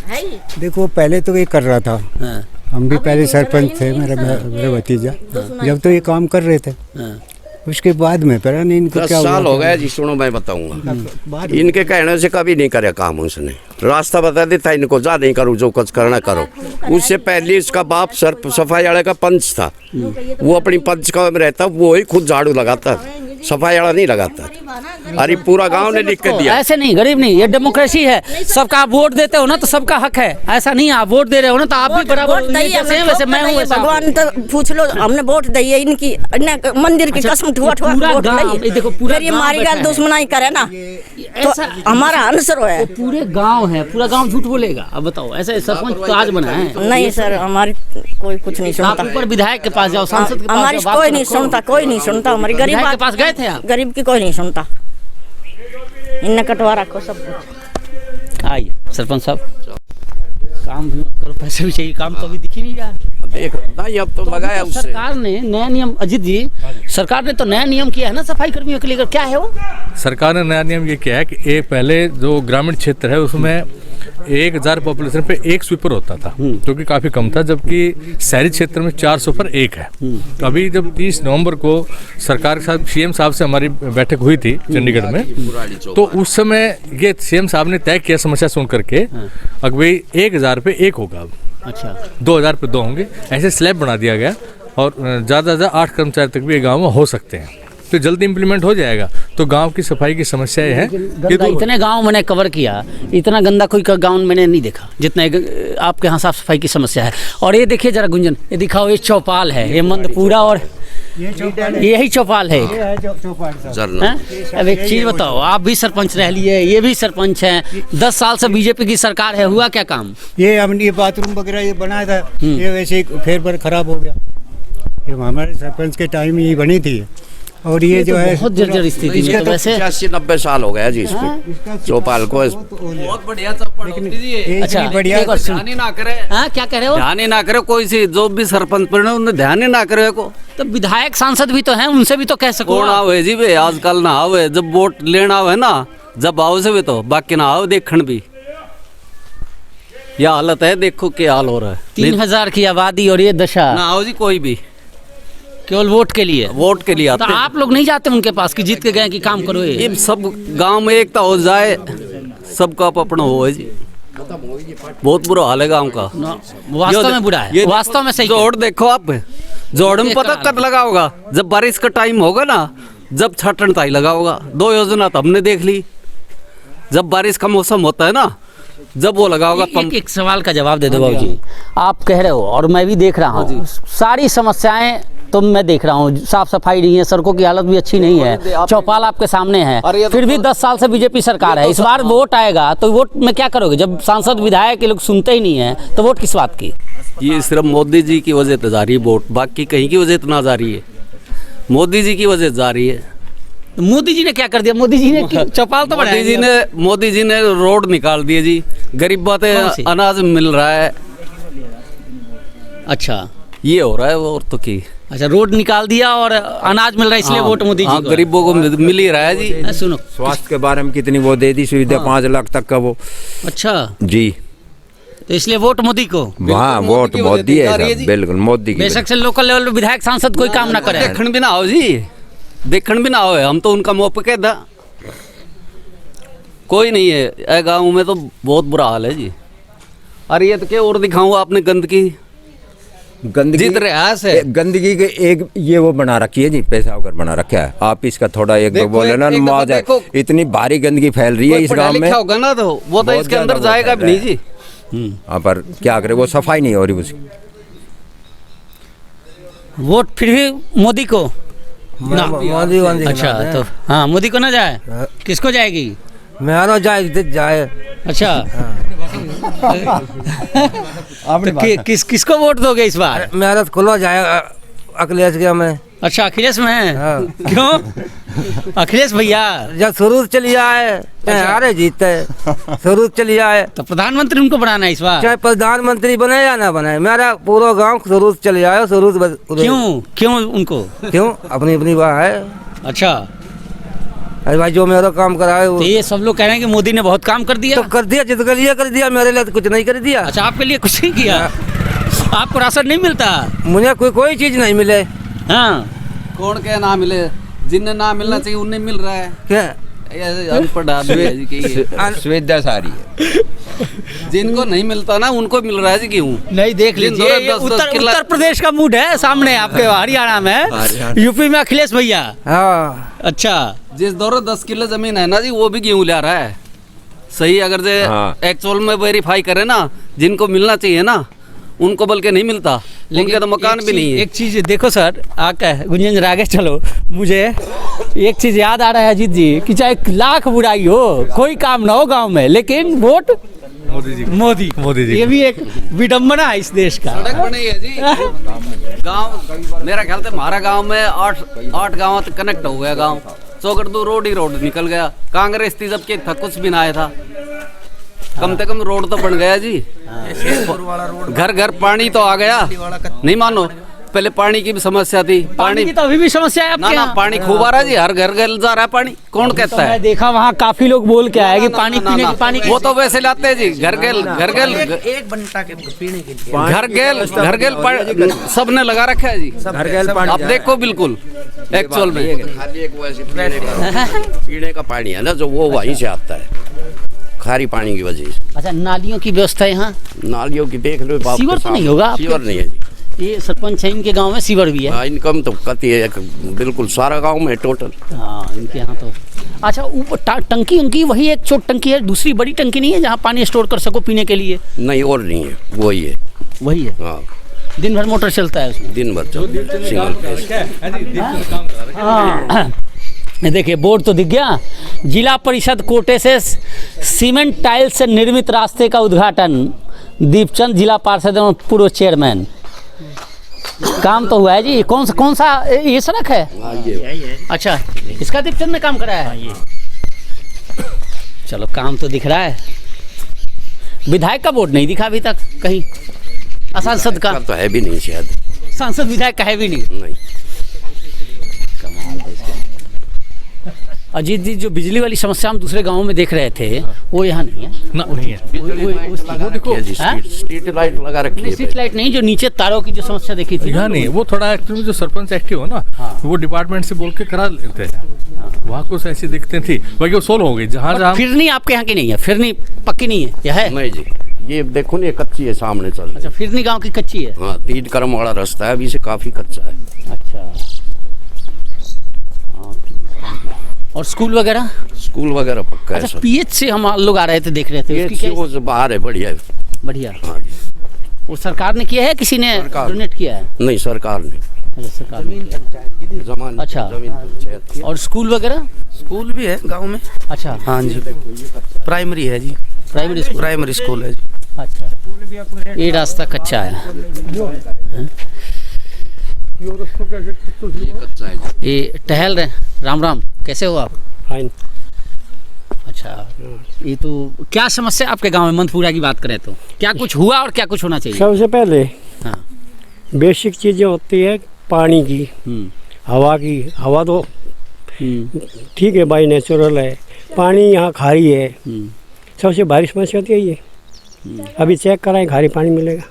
है ही। देखो पहले तो ये कर रहा था। हम भी पहले सरपंच थे, मेरा भतीजा, जब तो ये काम कर रहे थे। उसके बाद में पता नहीं इनको 10 क्या साल हो गए जी। सुनो मैं बताऊंगा, इनके कहने से कभी नहीं करे काम उसने। रास्ता बता देता इनको, जा नहीं करो, जो कुछ करना करो। उससे पहले इसका बाप सफाई वाले का पंच था, वो अपनी पंच का में रहता, वो ही खुद झाड़ू लगाता, सफाई वाला नहीं लगाता। अरे पूरा गांव ने लिख के दिया। ऐसे नहीं, गरीब नहीं, ये डेमोक्रेसी है। सबका आप वोट देते हो ना तो सबका हक है। ऐसा नहीं आप वोट दे रहे हो ना तो आप भी बराबर वैसे मैं हूँ। भगवान तो पूछ लो, हमने वोट दी है इनकी मंदिर की कसम ठुआ वोट दी। देखो पूरा ये मारी गाल दुश्मनाई करे ना तो हमारा आंसर है। पूरे गांव है, पूरा गांव झूठ बोलेगा। अब बताओ, ऐसे सरपंच तो आज बना है? नहीं सर, हमारी कोई कुछ नहीं सुनता। आप ऊपर विधायक के पास जाओ, सांसद के पास, हमारी कोई नहीं सुनता, कोई नहीं सुनता। हमारी गरीब के पास गए थे आप? गरीब की कोई नहीं सुनता। इनने कटवा रखो सब कुछ। आइए सरपंच साहब, काम भी मत करो, पैसे भी चाहिए, काम तो अभी दिख ही नहीं रहा। देख नहीं अब तो लगाया उससे। सरकार ने नया नियम, अजीत जी, सरकार ने तो नया नियम किया है ना सफाई कर्मियों के लिए, क्या है वो? सरकार ने नया नियम ये किया है कि एक पहले जो ग्रामीण क्षेत्र है उसमें 1000 पॉपुलेशन पे एक स्वीपर होता था, जो कि काफ़ी कम था, जबकि शहरी क्षेत्र में 400 पर 1 है। तो अभी जब 30 नवंबर को सरकार के साथ सीएम साहब से हमारी बैठक हुई थी चंडीगढ़ में, तो उस समय ये सीएम साहब ने तय किया समस्या सुन करके, अब भाई 1000 पे 1 होगा, अब अच्छा 2000 पे 2 होंगे, ऐसे स्लैब बना दिया गया और ज़्यादा से ज़्यादा 8 कर्मचारी तक भी गाँव में हो सकते हैं। तो जल्दी इम्प्लीमेंट हो जाएगा, तो गांव की सफाई की समस्या है कि तो इतने गांव मैंने कवर किया, इतना गंदा कोई गांव मैंने नहीं देखा जितना आपके यहाँ साफ सफाई की समस्या है। और ये देखिए जरा गुंजन, ये दिखाओ, ये चौपाल है, ये मंदपुरा और यही चौपाल है। अब एक चीज बताओ, आप भी सरपंच रह लिए, ये भी सरपंच हैं, 10 साल से बीजेपी की सरकार है, हुआ क्या काम? ये हमने बाथरूम वगैरह ये बनाया था, ये वैसे ही फिर पर खराब हो गया। ये हमारे सरपंच के टाइम ही बनी थी, और ये जो है बहुत जर्जर स्थिति में, तो वैसे 80-90 साल हो गया जी इसको, चौपाल को। बहुत बढ़िया चौपाल होती थी। अच्छा बढ़िया, ध्यान ही ना करे। हाँ क्या कह रहे हो? ध्यान ही ना करे कोई सी, जो भी सरपंच बने उन्हें ध्यान ही ना करे को। तो विधायक सांसद भी तो हैं, उनसे भी तो कह सको। कौन आवे जी वे आजकल ना आवे, जब वोट लेना आवे ना, जब आओ से वे तो, बाकी ना आओ देखण भी। यह हालत है, देखो क्या हाल हो रहा है। 3000 की आबादी और ये दशा, ना आओ जी कोई भी, केवल वोट के लिए, वोट के लिए आते। तो आप लोग नहीं जाते उनके पास कि जीत के गए कि काम करो? ये सब गांव में एकता हो जाए, सबका अपना हो है जी। बहुत बुरा हाल है गांव का, वास्तव में बुरा है, वास्तव में सही। जोड़ देखो आप, जोड़ में पता कब लगा होगा, जब बारिश का टाइम होगा ना, जब छटन ताई लगा होगा। 2 योजना तो हमने देख ली, जब बारिश का मौसम होता है ना, जब वो लगा होगा। एक सवाल का जवाब दे दो बाबू जी, आप कह रहे हो और मैं भी देख रहा हूँ, सारी समस्याएं तो मैं देख रहा हूँ, साफ सफाई नहीं है, सड़कों की हालत भी अच्छी नहीं है, चौपाल आपके सामने है, फिर भी 10 साल से बीजेपी सरकार है। इस बार वोट आएगा तो वोट में क्या करोगे? जब सांसद विधायक के लोग सुनते ही नहीं है तो वोट किस बात की? ये सिर्फ मोदी जी की वजह से जा रही है वोट, बाकी कहीं की वजह तो ना जा रही है, मोदी जी की वजह से जा रही है। मोदी जी ने क्या कर दिया? मोदी जी ने चौपाल तो बनाया, मोदी जी ने रोड निकाल दिए जी, गरीब बातें अनाज मिल रहा है। अच्छा ये हो रहा है वो, और तो की। अच्छा रोड निकाल दिया और अनाज मिल रहा है, इसलिए वोट मोदी जी को। गरीबों को मिल ही रहा है जी। सुनो, स्वास्थ्य के बारे में कितनी वो दे दी सुविधा, 5 लाख तक का वो। अच्छा जी, तो इसलिए वोट मोदी को। हाँ वोट मोदी है, बिल्कुल मोदी की। बेशक से लोकल लेवल पे विधायक सांसद कोई काम ना करे, देखण भी ना हो जी, देखण भी ना हो, हम तो उनका मुँह पे कह दा, कोई नहीं है गाँव में, तो बहुत बुरा हाल है जी। अरे ये तो क्या और दिखाऊँ आपने, गंदगी गंदगी के एक ये वो बना रखी है जी, पैसा वगैरह बना रखा है। आप इसका थोड़ा एक दो बोले ना, मुआवजा, इतनी भारी गंदगी फैल रही है इस गांव में, होगा ना तो वो तो इसके अंदर जाएगा भी नहीं जी। हाँ पर क्या करे, वो सफाई नहीं हो रही उसकी। वोट फिर भी मोदी को ना, मोदी। अच्छा तो हाँ मोदी को ना जाए, किसको जाएगी? मेरा जाए। अच्छा तो किसको वोट दोगे इस बार? मेरा तो खुला जाए अखिलेश के में। अच्छा अखिलेश में है? हाँ। क्यों? अखिलेश भैया जब शुरू चली आए हारे जीतते, शुरू चली आए तो प्रधानमंत्री उनको बनाना है इस बार, चाहे प्रधानमंत्री बने या ना बने, मेरा पूरा गांव शुरू चले आए, शुरू। क्यों उनको? क्यों? अपनी अपनी बात है। अच्छा अरे भाई जो मेरा काम करा है, तो ये सब लोग कह रहे हैं कि मोदी ने बहुत काम कर दिया। तो कर दिया, जित कर लिया कर दिया, मेरे लिए तो कुछ नहीं कर दिया। अच्छा आपके लिए कुछ नहीं किया? आपको राशन नहीं मिलता? मुझे कोई चीज नहीं मिले। हाँ कौन क्या ना मिले, जिन्हें ना मिलना चाहिए उन्हें मिल रहा है। क्या सुविधा सारी है, जिनको नहीं मिलता ना उनको मिल रहा है जी। क्यों नहीं? देख लीजिए उत्तर प्रदेश का मूड है सामने आपके, हरियाणा में, यूपी में अखिलेश भैया। हाँ अच्छा जिस दौर 10 किलो जमीन है ना जी, वो भी गेहूँ ला रहा है सही। अगर जे एक्चुअल में वेरीफाई करे ना, जिनको मिलना चाहिए ना उनको बल्कि नहीं मिलता, उनके तो मकान भी नहीं है। एक चीज देखो सर, आके गुंजन जरा आगे चलो, मुझे एक चीज याद आ रहा है अजीत जी, कि चाहे लाख बुराई हो, कोई काम ना हो गांव में, लेकिन वोट मोदी जी। ये भी एक विडम्बना है इस देश का। सड़क बनी है जी गांव, मेरा ख्याल से हमारा गांव में 8 गाँव तक कनेक्ट हो गया गांव। चौकट 2 रोड ही रोड निकल गया। कांग्रेस थी जबकि था कुछ भी ना आया था, कम से कम रोड तो बन गया जी। घर घर पानी तो आ गया, नहीं मानो पहले पानी की भी समस्या थी। पानी की तो अभी भी समस्या है आपके ना यहाँ? पानी खूब आ रहा है जी, हर घर घर जा रहा है पानी। कौन कहता है? मैं देखा वहाँ काफी लोग बोल के आए कि पानी पीने की पानी वो तो वैसे लाते हैं जी, घर गेल एक घंटा के पीने के लिए घर गेल सबने लगा रखा है जी। अब देखो बिल्कुल एक्चुअल में खाली एक वैसे पीने का पानी है ना जो वो वहीं से आता है, खारी पानी की वजह से। अच्छा, नालियों की व्यवस्था यहाँ? नालियों की देख लो, सीवर तो नहीं होगा? सीवर नहीं है जी। ये सरपंच है, इनके गांव में सीवर भी है? हाँ, इनकम तो कती है बिल्कुल सारा गांव में टोटल। हाँ, इनके यहाँ तो। अच्छा, ऊपर टंकी उनकी वही एक छोटी टंकी है, दूसरी बड़ी टंकी नहीं है जहाँ पानी स्टोर कर सको पीने के लिए? नहीं, और नहीं है, वही है। वही है? हाँ, दिन भर मोटर चलता है उसमें? दिन भर चलता है, सिंगल फेस। हाँ, देखिए बोर्ड तो दिख गया। जिला परिषद कोटे से सीमेंट टाइल से निर्मित रास्ते का उद्घाटन, दीपचंद जिला पार्षद एवं पूर्व चेयरमैन। काम तो हुआ है जी। कौन सा ये सड़क है? अच्छा, इसका दीपचंद ने काम कराया है? चलो, काम तो दिख रहा है। विधायक का बोर्ड नहीं दिखा अभी तक कहीं? सांसद का तो है भी नहीं शायद। सांसद विधायक का है भी नहीं? अजीत जी, जो बिजली वाली समस्या हम दूसरे गांवों में देख रहे थे वो यहाँ नहीं है ना? नहीं है। वो देखो स्ट्रीट लाइट लगा रखी है। स्ट्रीट लाइट नहीं, जो नीचे तारों की जो समस्या देखी थी। यहाँ नहीं, वो थोड़ा एक्चुअली जो सरपंच एक्टिव हो ना, वो डिपार्टमेंट से बोल के करा लेते हैं। वहाँ कुछ ऐसी दिक्कतें थी, बाकी वो सोल्व हो गई। जहाँ फिरनी आपके यहाँ की नहीं है? फिरनी पक्की नहीं है या है? नहीं जी, ये देखो ना, ये कच्ची है, सामने चल रही है। अच्छा, फिरनी गांव की कच्ची है? हाँ, 3 करम वाला रास्ता है, अभी से काफी कच्चा है। अच्छा, और स्कूल वगैरह? स्कूल वगैरह पक्का है। अच्छा, पीएच से हम लोग आ रहे थे, देख रहे थे उसकी क्या? वो बाहर है, बढ़िया है। बढ़िया। हाँ जी। वो सरकार ने किया है, किसी ने डोनेट किया है? नहीं, सरकार ने। अच्छा, सरकार ने। अच्छा, और स्कूल वगैरह? स्कूल भी है गांव में। अच्छा, हाँ जी, प्राइमरी है जी। प्राइमरी स्कूल है जी। अच्छा, ये रास्ता कच्चा है। ये टहल रहे। राम राम, कैसे हो आप? फाइन। अच्छा, ये तो क्या समस्या आपके गांव में? मंदपुरा की बात करें तो क्या कुछ हुआ और क्या कुछ होना चाहिए? सबसे पहले हाँ, बेसिक चीज़ें होती है पानी की, हवा की। हवा तो ठीक है भाई, नेचुरल है। पानी यहाँ खारी है, सबसे भारी समस्या होती है ये। अभी चेक कराएं, खारी पानी मिलेगा।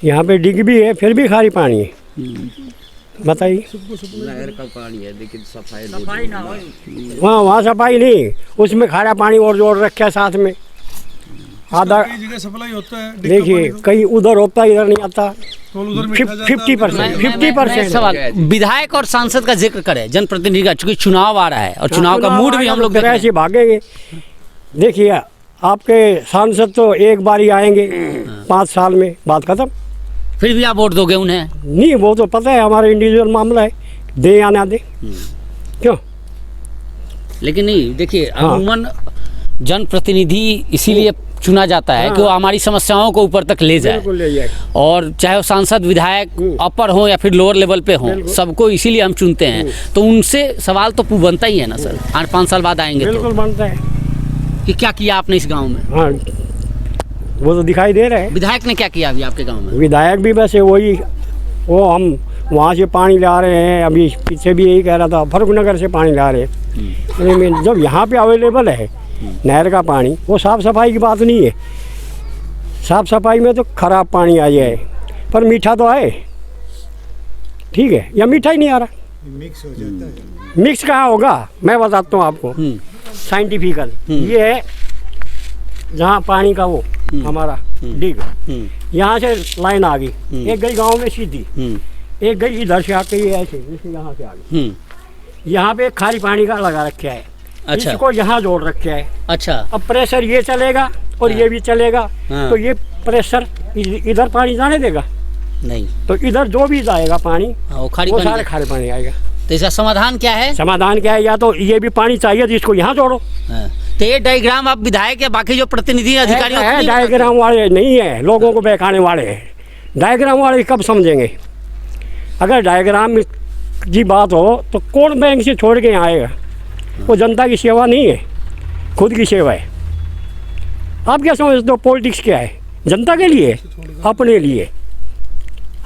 यहाँ पे डिग भी है, फिर भी खारी पानी है। बताइए। नहर का पानी है लेकिन सफाई ना हो। वहाँ सफाई नहीं, उसमें खारा पानी और जोड़ रखा है साथ में। आधा सप्लाई होता है, देखिए कहीं उधर होता है, इधर नहीं आता। 50%। सवाल, विधायक और सांसद का जिक्र करें, जनप्रतिनिधि का, चूंकि चुनाव आ रहा है और चुनाव का मूड भी हम लोग ऐसे भागेंगे। देखिए, आपके सांसद तो एक बार ही आएंगे 5 साल में, बात खत्म। फिर भी आप वोट दोगे उन्हें? नहीं, वो तो पता है हमारा इंडिविजुअल मामला है, दे या ना दे। क्यों? लेकिन नहीं, देखिए अमूमन जनप्रतिनिधि इसीलिए चुना जाता है कि वो हमारी समस्याओं को ऊपर तक ले जाए। और चाहे वो सांसद विधायक अपर हो या फिर लोअर लेवल पे हो, सबको इसीलिए हम चुनते हैं। तो उनसे सवाल तो बनता ही है ना सर, 8-5 साल बाद आएंगे। बिल्कुल बनता है कि क्या किया आपने इस गाँव में? हाँ, वो तो दिखाई दे रहा है। विधायक ने क्या किया अभी आपके गांव में? विधायक भी वैसे वही, वो हम वहाँ से पानी ला रहे हैं। अभी पीछे भी यही कह रहा था, फर्रुखनगर से पानी ला रहे हैं। जब यहाँ पे अवेलेबल है नहर का पानी, वो साफ़ सफाई की बात नहीं है। साफ़ सफाई में तो ख़राब पानी आ जाए, पर मीठा तो आए, ठीक है। या मीठा ही नहीं आ रहा, मिक्स हो जाता है। मिक्स कहाँ होगा, मैं बताता हूँ आपको साइंटिफिकल। ये है जहाँ पानी का वो हमारा डिग, यहाँ से लाइन आ गई, एक गई गांव में सीधी, एक गई इधर से आके ये ऐसे, जैसे यहाँ से आ गई। यहाँ पे खारी पानी का लगा रखा है। अच्छा, इसको यहाँ जोड़ रखा है। अच्छा, अब प्रेशर ये चलेगा और ये भी चलेगा। तो ये प्रेशर इधर पानी जाने देगा नहीं, तो इधर जो भी जाएगा पानी वो सारे खारे पानी आएगा। तो इसका समाधान क्या है? समाधान क्या है, या तो ये भी पानी चाहिए तो इसको यहाँ जोड़ो। तो ये डायग्राम आप विधायक या बाकी जो प्रतिनिधि अधिकारी है, डायग्राम वाले नहीं है, लोगों को बहकाने वाले हैं। डायग्राम वाले कब समझेंगे? अगर डायग्राम की बात हो तो कौन बैंक से छोड़ के यहाँ आएगा? वो जनता की सेवा नहीं है, खुद की सेवा है। आप क्या समझते हो पॉलिटिक्स क्या है? जनता के लिए, अपने लिए,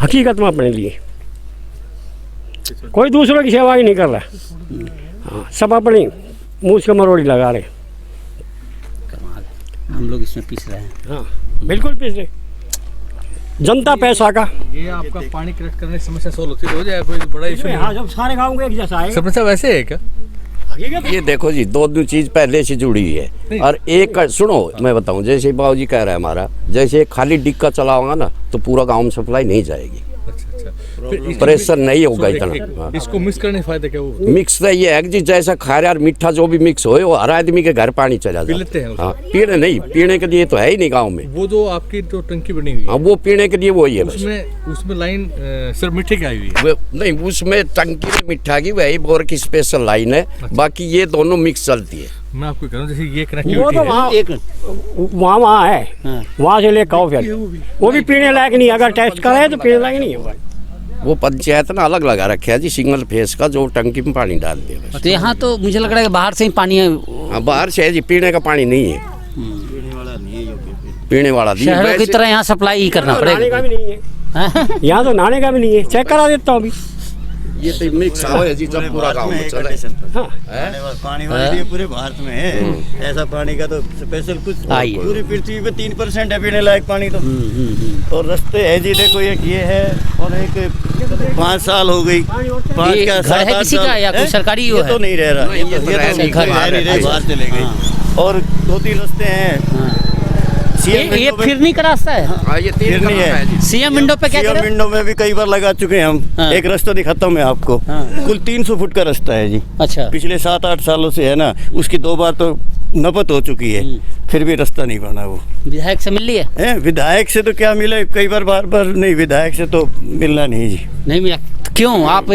हकीकत में अपने लिए। कोई दूसरों की सेवा ही नहीं कर रहा। हाँ, सब अपनी मुँह से मरोड़ी लगा रहे हैं। हम लोग इसमें पीस रहे हैं। हाँ, बिल्कुल पीस रहे। जनता पैसा का। ये आपका पानी कलेक्ट करने की समस्या सोल्व होती हो जाए, कोई बड़ा इशू नहीं। हाँ, जब सारे गाँव को एक जैसा है। समस्या वैसे है क्या? ये देखो जी, दो चीज पहले से जुड़ी हुई है। और एक सुनो, मैं बताऊं, जैसे बाबू जी कह रहे हैं हमारा, जैसे खाली डिक्का चलाओगा ना तो पूरा गांव में सप्लाई नहीं जाएगी। प्रेशर नहीं होगा इतना। इसको मिक्स करने के फायदे क्या? वो मिक्स तो ये है कि जी जैसा खारा और मीठा जो भी मिक्स हो, वो हर आदमी के घर पानी चला जाता है। हाँ, पीने नहीं, पीने के लिए तो है ही नहीं गाँव में। वो जो आपकी जो टंकी बनी हुई है, हाँ, वो पीने के लिए वही है। उसमें लाइन सिर्फ मीठे की आई हुई है? नहीं, उसमें टंकी में मीठा की वही बोर की स्पेशल लाइन है। बाकी ये दोनों मिक्स चलती है। मैं आपको कह रहा हूँ, जैसे ये वो तो वहाँ है, वहाँ से ले आओ फिर। वो भी पीने लायक नहीं, अगर टेस्ट कराए तो पीने लायक नहीं होगा। वो पंचायत ने अलग लगा रखे है जी, सिंगल फेस का, जो टंकी में पानी डालते हैं। तो यहाँ तो मुझे लग रहा है कि बाहर से ही पानी है। हाँ, बाहर से है जी, पीने का पानी नहीं है। पीने वाला नहीं। शहरों की तरह यहाँ सप्लाई ही करना पड़ेगा। नहाने का भी नहीं है। यहाँ तो नहाने का भी नहीं है, चेक करा देता हूँ अभी। ये तो मिक्स है जी, जब पूरा गांव में चले। पानी वाले लिए पूरे भारत में है ऐसा पानी का तो स्पेशल कुछ पूरी पृथ्वी पे 3% है पीने लायक पानी तो। और रास्ते है जी, देखो एक ये है और एक 5 साल हो गई, 5 का 7-8 साल या कोई सरकारी ये तो नहीं रह रहा, ये तो बाहर चले गए। और 2-3 रास्ते हैं। ये फिरनी का रास्ता है। हाँ, ये फिरनी है। सीएम विंडो पे क्या सीएम विंडो में भी कई बार लगा चुके हैं हम। एक रास्ता दिखाता हूँ मैं आपको। कुल 300 फुट का रास्ता है जी। अच्छा। पिछले 7-8 सालों से है ना, उसकी 2 बार तो नपत हो चुकी है, फिर भी रास्ता नहीं बना। वो विधायक से मिल लिया है? विधायक से तो क्या मिले, कई बार बार नहीं, विधायक से तो मिलना नहीं जी। नहीं मिला। क्यों? आप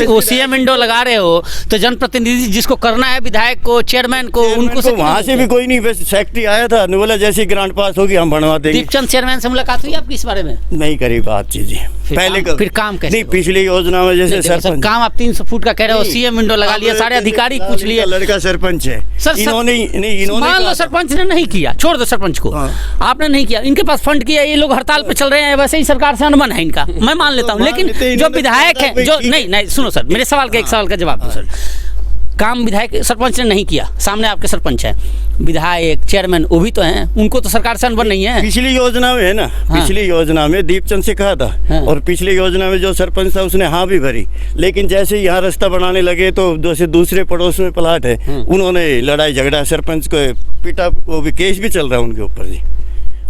वो सीएम विंडो लगा रहे हो तो जनप्रतिनिधि जिसको करना है, विधायक को, चेयरमैन को, उनको तो वहाँ से भी कोई नहीं, बस सेक्रेटरी आया था, बोला जैसी ग्रांट पास होगी हम बनवा देंगे। दीपचंद चेयरमैन से मुलाकात हुई आपकी इस बारे में? नहीं करी बातचीत जी। पहले फिर काम कैसे? नहीं, पिछली योजना में जैसे सरपंच काम आप 300 फूट का कह रहे हो, सीएम विंडो लगा लिया, सारे अधिकारी पूछ लिए। लड़का सरपंच है सर, इन्होंने मान लो सरपंच ने नहीं किया, छोड़ दो सरपंच को, आपने नहीं किया, इनके पास फंड किया, ये लोग हड़ताल पे चल रहे हैं, वैसे ही सरकार से अनबन है इनका, मैं मान लेता हूँ। लेकिन जो विधायक है, जो नहीं, सुनो सर, मेरे सवाल का एक सवाल का जवाब दो सर। काम विधायक सरपंच ने नहीं किया, सामने आपके सरपंच है, विधायक, चेयरमैन, वो भी तो हैं, उनको तो सरकार से अनबन नहीं है। पिछली योजना में है ना, पिछली योजना में दीपचंद से कहा था, और पिछली योजना में जो सरपंच था उसने हाँ भी भरी, लेकिन जैसे यहाँ रास्ता बनाने लगे तो जैसे दूसरे पड़ोस में प्लाट है, उन्होंने लड़ाई झगड़ा, सरपंच को पिटा, वो भी केस भी चल रहा है उनके ऊपर जी।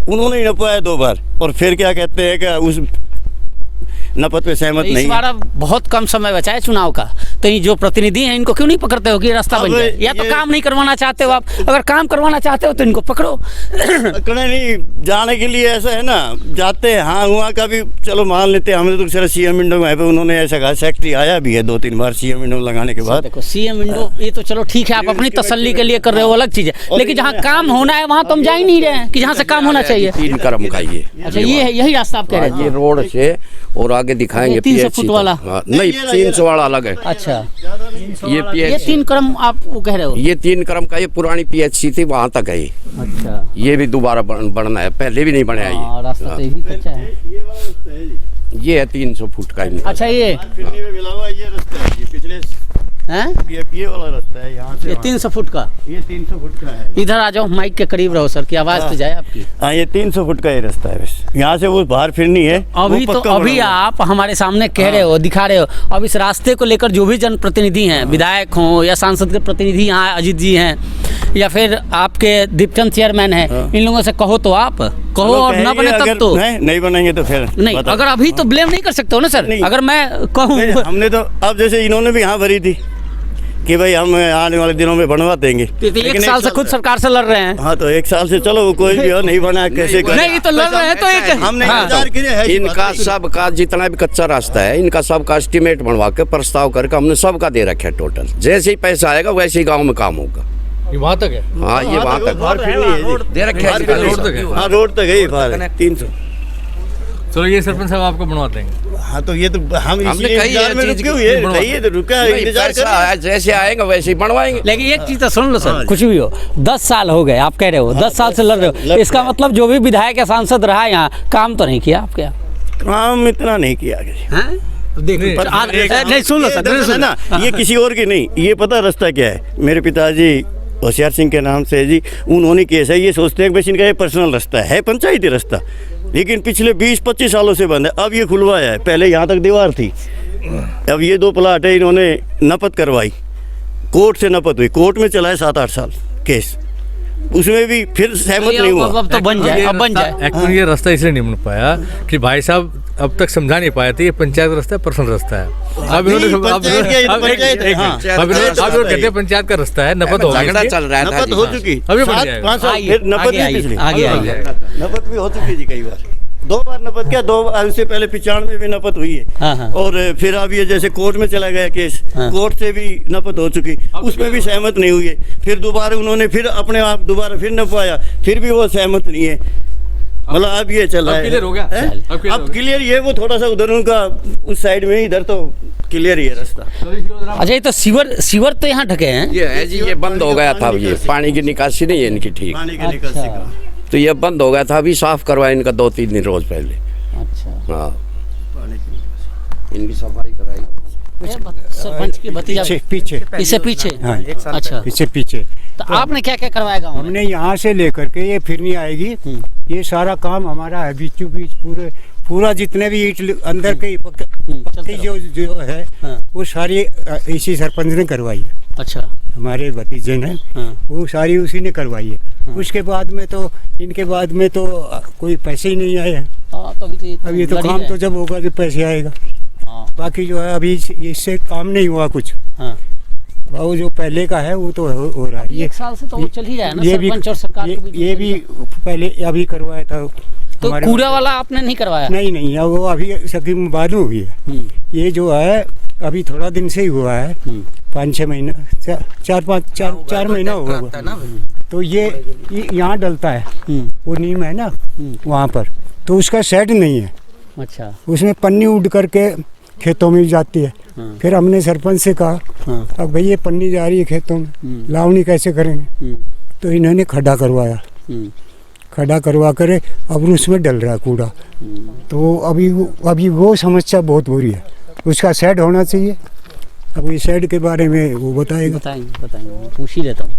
उन्होंने ही नपाया 2 बार, और फिर क्या कहते हैं कि उस नपत पे सहमत नहीं। इस बार अब बहुत कम समय बचा है चुनाव का, तो ये जो प्रतिनिधि हैं इनको क्यों नहीं पकड़ते हो कि रास्ता बन जाए? या तो काम नहीं करवाना चाहते हो आप? अगर काम करवाना चाहते हो तो इनको पकड़ो। पकड़े नहीं जाने के लिए ऐसा है ना, जाते हैं। हाँ, वहाँ का भी चलो मान लेते हैं, हमने तो सर सीएम विंडो में उन्होंने ऐसा कहा, सेक्रेटरी आया भी है 2-3 बार सीएम विंडो लगाने के बाद। देखो सीएम विंडो ये तो चलो ठीक है, आप अपनी तसल्ली के लिए कर रहे हो, अलग चीज है, लेकिन जहाँ काम होना है वहाँ तो हम जा ही नहीं रहे हैं कि जहाँ से काम होना चाहिए। 3 क्रम का ये। अच्छा, ये है, यही रास्ता आप कह रहे हैं? ये रोड से और आगे दिखाएंगे 300 फुट वाला? नहीं, 300 वाला अलग है। अच्छा, ये 3 क्रम आप वो कह रहे हो? ये 3 क्रम का, ये पुरानी पीएचसी थी, वहाँ तक है। अच्छा, ये भी दोबारा बढ़ना है, पहले भी नहीं बनाया ये रास्ता तो यही कच्चा है। ये है 300 फुट का। अच्छा, ये रास्ता है पिछले ये वाला रास्ता है, यहाँ से 300 फुट का। ये 300 फुट का है। इधर आ जाओ, माइक के करीब रहो सर, की आवाज तो जाए आपकी। हाँ, ये 300 फुट का ये रास्ता है, बस यहाँ से वो बाहर फिरनी है। अभी आप हमारे सामने कह रहे हो, दिखा रहे हो, अब इस रास्ते को लेकर जो भी जनप्रतिनिधि हैं, विधायक हों या सांसद के प्रतिनिधि यहाँ अजीत जी हैं, या फिर आपके दीपचंद चेयरमैन हैं, इन लोगों से कहो तो आप कहो, और न बने तब तो नहीं बनेंगे तो फिर नहीं। अगर अभी तो ब्लेम नहीं कर सकते हो ना सर, अगर मैं कहूँ। हमने तो अब जैसे इन्होंने भी यहाँ भरी थी कि भाई हम आने वाले दिनों में बनवा देंगे, लेकिन 1 साल से खुद सरकार से लड़ रहे हैं। हाँ, तो 1 साल से चलो, वो कोई भी हो, नहीं बना कैसे नहीं, तो लड़ रहे हैं तो एक हमने इनका सबका जितना भी कच्चा रास्ता है, इनका सबका एस्टिमेट बनवा के प्रस्ताव करके हमने सबका दे रखे है टोटल। जैसे ही पैसा आएगा वैसे ही गाँव में काम होगा। ये वहाँ तक है? हाँ, ये वहाँ तक दे रखे है, रोड तक है। हाँ, रोड तक है 300। तो ये सरपंच साहब आपको बनवा देंगे। हाँ तो ये तो हम हमने कही है चीज तो रुका इंतजार कर जैसे आएंगे वैसे ही बनवाएंगे। लेकिन एक चीज तो सुन लो सर, कुछ भी हो 10 साल हो गए आप कह रहे हो, 10 साल से लड़ रहे हो, इसका मतलब जो भी विधायक या सांसद रहा यहाँ काम तो नहीं किया आपके? काम इतना नहीं किया नहीं सुन लो सर ना, ये किसी और की नहीं, ये पता रास्ता क्या है, मेरे पिताजी होशियार सिंह के नाम से जी, उन्होंने कैसा ये सोचते हैं कि बस इनका ये पर्सनल रास्ता है, पंचायती रास्ता, लेकिन पिछले 20-25 सालों से बंद है। अब ये खुलवाया है, पहले यहाँ तक दीवार थी, अब ये 2 प्लाट है, इन्होंने नपत करवाई, कोर्ट से नपत हुई, कोर्ट में चला है 7-8 साल केस, उसमें भी फिर सहमत नहीं हुआ। अब तो बन जाए, अब बन जाए। एक्चुअली ये रास्ता इसलिए नहीं बन पाया कि भाई साहब अब तक समझा नहीं पाए थे ये पंचायत रास्ता है, पर्सनल रास्ता है। अब इन्होंने पंचायत का रास्ता है, नपत हो झगड़ा चल रहा है, नपत हो चुकी, अभी 5 साल नपत भी पिछली आगे नपत भी हो चुकी जी, कई बार 2 बार नपत क्या, 2 बार उससे पहले 95 में भी नपत हुई है। और फिर अब ये जैसे कोर्ट में चला गया केस, कोर्ट से भी नपत हो चुकी, उसमें भी सहमत नहीं हुई है, फिर दोबारा उन्होंने फिर अपने आप दोबारा फिर नपवाया, फिर भी वो सहमत नहीं है, मतलब अब ये चल रहा है, क्लियर हो गया, अब क्लियर ये वो थोड़ा सा उधर उनका उस साइड में, इधर तो क्लियर ही है रास्ता। अच्छा ये तो सीवर तो यहाँ ढके हैं, ये है जी, ये बंद हो गया था, ये पानी की निकासी नहीं है इनकी ठीक, पानी की निकासी का तो ये बंद हो गया था, अभी साफ करवाया इनका 2-3 दिन रोज पहले। अच्छा हाँ इनकी सफाई कराई सरपंच की भतीजा पीछे इससे पीछे। हाँ, अच्छा पीछे तो आपने क्या क्या करवाया गाँव में? हमने यहाँ से लेकर के ये फिर नहीं आएगी, ये सारा काम हमारा है, बीचों बीच पूरा जितने भी ईंट अंदर के पत्ती जो है वो सारी इसी सरपंच ने करवाई है। अच्छा हमारे भतीजे ने वो सारी उसी ने करवाई है। उसके बाद में तो इनके बाद में तो कोई पैसे ही नहीं आए हैं। अब ये तो काम तो जब होगा जब पैसे आएगा, बाकी जो है अभी इससे काम नहीं हुआ कुछ। वो जो पहले का है वो तो हो रहा है, 1 साल से तो वो चल ही रहा है ना, सरपंच और सरकार ये भी पहले अभी करवाया था। तो कूड़ा वाला आपने नहीं करवाया? नहीं, वो अभी स्कीम बाद में हुई है। ये जो है अभी थोड़ा दिन से ही हुआ है, 5-6 महीना, 4 महीना होगा। तो ये यहाँ डलता है, वो नीम है ना वहाँ पर, तो उसका शेड नहीं है। अच्छा उसमें पन्नी उड़ करके खेतों में जाती है। फिर हमने सरपंच से कहा अब भाई ये पन्नी जा रही है खेतों में, लावनी कैसे करेंगे? तो इन्होंने खड्डा करवाया, खड्डा करवा कर अब उसमें डल रहा है कूड़ा। तो अभी वो समस्या बहुत बुरी है, उसका शेड होना चाहिए। अब इस शेड के बारे में वो बताएंगे, पूछ ही लेता हूँ।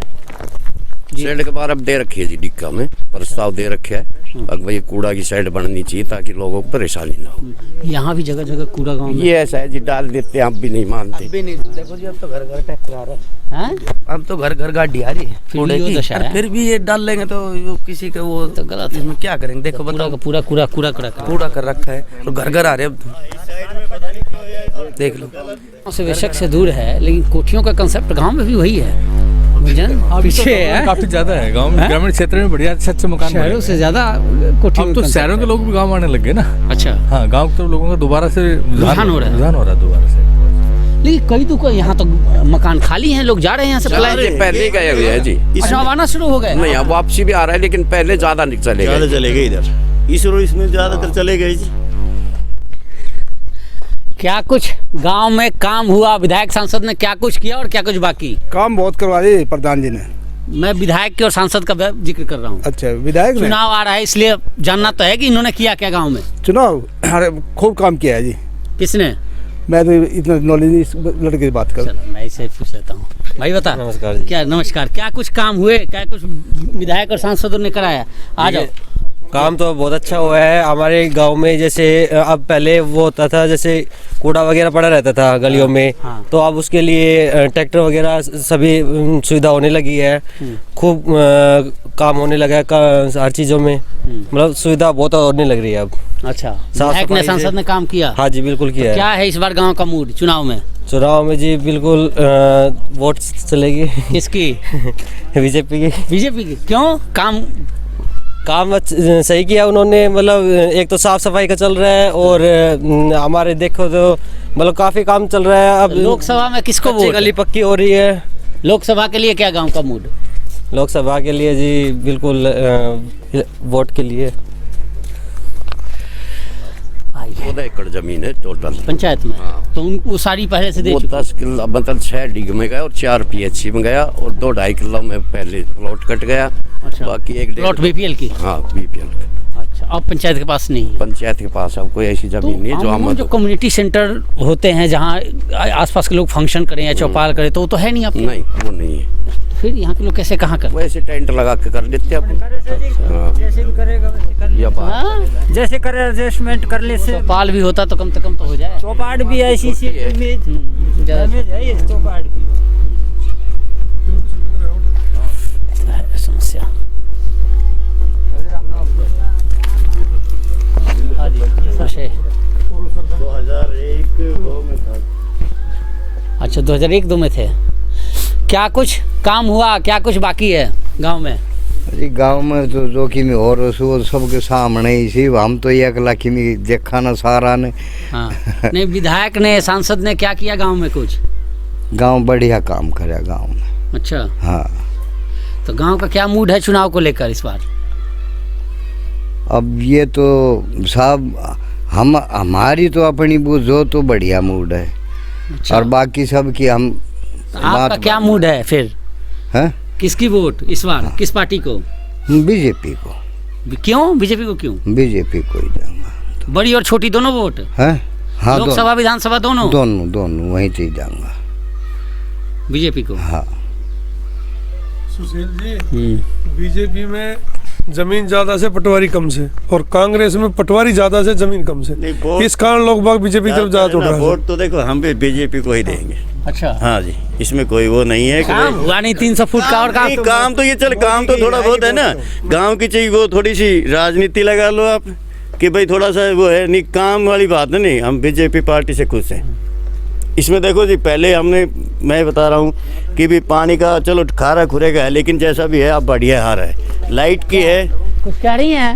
शेड के बारे में दे रखी है जी, डिक्का में प्रस्ताव दे रखे है, अब भाई कूड़ा की साइड बननी चाहिए ताकि लोगों को परेशानी ना हो। यहाँ भी जगह जगह कूड़ा गाँव में ये ऐसा है जी, डाल देते हैं, आप भी नहीं मानते। अब भी नहीं, देखो जी अब तो घर घर ट्रैक्टर आ रहा है, अब तो घर घर गाड़ी आ रही है कूड़े की, फिर भी ये डाल लेंगे तो किसी का वो तो गलत है, इसमें क्या करेंगे? देखो बताओ, पूरा कूड़ा कर रखा है, तो घर घर आ रहे अब देख लो। से बेशक से दूर है, लेकिन कोठियों का कंसेप्ट गाँव में भी वही है, पीछे है, काफी ज्यादा है गांव में, ग्रामीण क्षेत्र में बढ़िया अच्छे मकान, शहरों से ज्यादा कोठियों। अब तो शहरों के लोग भी गांव आने लगे ना। अच्छा हाँ, गांव के लोगों का दोबारा से रुझान हो रहा है दोबारा से। लेकिन कई तो यहाँ तो मकान खाली हैं, लोग जा रहे हैं यहाँ से, पहले ही गए हुए हैं जी, आना शुरू हो गए। नहीं अब वापसी भी आ रहा है, लेकिन पहले ज्यादा चले गए इधर, इसमें ज्यादातर चले गए जी। क्या कुछ गांव में काम हुआ? विधायक सांसद ने क्या कुछ किया और क्या कुछ बाकी? काम बहुत करवा दिए प्रधान जी ने। मैं विधायक के और सांसद का जिक्र कर रहा हूँ। अच्छा, विधायक चुनाव आ रहा है इसलिए जानना तो है कि इन्होंने किया क्या गांव में। चुनाव अरे खूब काम किया है जी। किसने? मैं तो इतना नॉलेज नहीं, इस लड़के की बात कर, मैं इसे पूछ लेता हूँ। भाई बता। नमस्कार जी। क्या नमस्कार, क्या कुछ काम हुए, क्या कुछ विधायक और सांसदों ने कराया? आ जाओ। काम तो बहुत अच्छा हुआ है हमारे गांव में। जैसे अब पहले वो होता था, जैसे कूड़ा वगैरह पड़ा रहता था गलियों में, तो अब उसके लिए ट्रैक्टर वगैरह सभी सुविधा होने लगी है, खूब काम होने लगा है हर चीज़ों में, मतलब सुविधा बहुत होने लग रही है अब। अच्छा, विधायक ने सांसद ने काम किया? हाँ जी बिल्कुल किया। क्या है इस बार गाँव का मूड चुनाव में? चुनाव में जी बिल्कुल वोट चलेगी। किसकी? बीजेपी की। क्यों? काम सही किया उन्होंने, मतलब एक तो साफ सफाई का चल रहा है, और हमारे देखो तो मतलब काफी काम चल रहा है। अब लोकसभा में किसको वोट? गली पक्की हो रही है। लोकसभा के लिए क्या गांव का मूड? लोकसभा के लिए जी बिल्कुल वोट के लिए। 14 एकड़ जमीन है टोटल पंचायत में। तो उनको सारी पहले से दे वो चुके। 10 किलो मतलब 6 डिग में गया और 4 PHC में गया और 2-2.5 किलो में पहले प्लॉट कट गया। अच्छा। बाकी 1 प्लॉट BPL की। हाँ BPL। अच्छा, अब पंचायत के पास नहीं है। पंचायत के पास अब कोई ऐसी जमीन नहीं है जो हम जो कम्युनिटी सेंटर होते हैं जहाँ आसपास के लोग फंक्शन करें या चौपाल करें, तो वो तो है नहीं आपके? नहीं, वो नहीं है। फिर यहाँ के लोग कैसे कहाँ कर? वैसे टेंट लगा के कर लेते अपन। जैसे भी करेगा वैसे कर ले। हाँ? जैसे करे एडजस्टमेंट कर ले से। चौपाल भी होता तो कम से कम तो हो जाए। चौपाट भी ऐसी सी इमेज है ये चौपाट की। समस्या अच्छा 2001-2 में थे। क्या कुछ काम हुआ, क्या कुछ बाकी है गांव में? अरे गांव में तो जो कि में और सबके सामने ही सी, हम तो एक लाख में देखा ना सारा ने। हाँ। नहीं, विधायक ने, सांसद ने क्या किया गांव में कुछ? गांव बढ़िया काम करे गांव में। अच्छा। हाँ। तो गांव का क्या मूड है चुनाव को लेकर इस बार? अब ये तो साहब हमारी तो अपनी जो तो बढ़िया मूड है। अच्छा। और बाकी सब की हम आपका क्या मूड है फिर? है किसकी वोट इस बार? किस पार्टी को? बीजेपी को। क्यों बीजेपी को? क्यों बीजेपी को ही जाऊंगा। बड़ी और छोटी दोनों वोट है? हाँ, लोकसभा विधानसभा दोनों दोनों वहीं से जाऊंगा बीजेपी को। हाँ। सुशील जी, बीजेपी में जमीन ज्यादा से पटवारी कम से, और कांग्रेस में पटवारी ज्यादा से जमीन कम से। इस कारण लोग बाग बीजेपी की तरफ ज्यादा उठ रहे हैं। वोट तो देखो हम भी बीजेपी को ही देंगे। अच्छा। हाँ जी, इसमें कोई वो नहीं है कि काम हुआ नहीं 300 फुट का और काम तो ये चल, काम तो थोड़ा बहुत है ना गांव की चाहिए। वो थोड़ी सी राजनीति लगा लो आप कि भाई थोड़ा सा वो है नहीं, काम वाली बात है नहीं। हम बीजेपी पार्टी से खुश हैं। इसमें देखो जी, पहले मैं बता रहा हूँ कि भी पानी का चलो खारा खुरेगा है, लेकिन जैसा भी है आप बढ़िया हार है। लाइट की है, कुछ कह रही है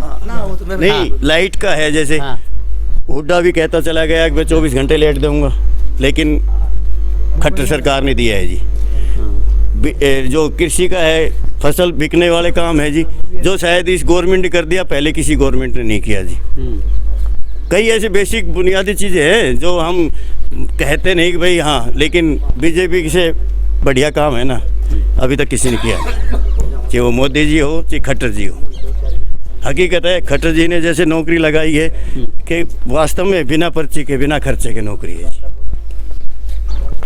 नहीं लाइट का है। जैसे हुड्डा भी कहता चला गया कि मैं 24 घंटे लेट दूंगा, लेकिन खट्टर सरकार ने दिया है जी। जो कृषि का है, फसल बिकने वाले काम है जी, जो शायद इस गवर्नमेंट ने कर दिया, पहले किसी गवर्नमेंट ने नहीं किया जी। कई ऐसे बेसिक बुनियादी चीज़ें हैं जो हम कहते नहीं कि भाई हाँ, लेकिन बीजेपी से बढ़िया काम है ना अभी तक किसी ने किया, चाहे वो मोदी जी हो चाहे खट्टर जी हो। हकीकत है, खट्टर जी ने जैसे नौकरी लगाई है कि वास्तव में बिना पर्ची के बिना खर्चे के नौकरी है जी।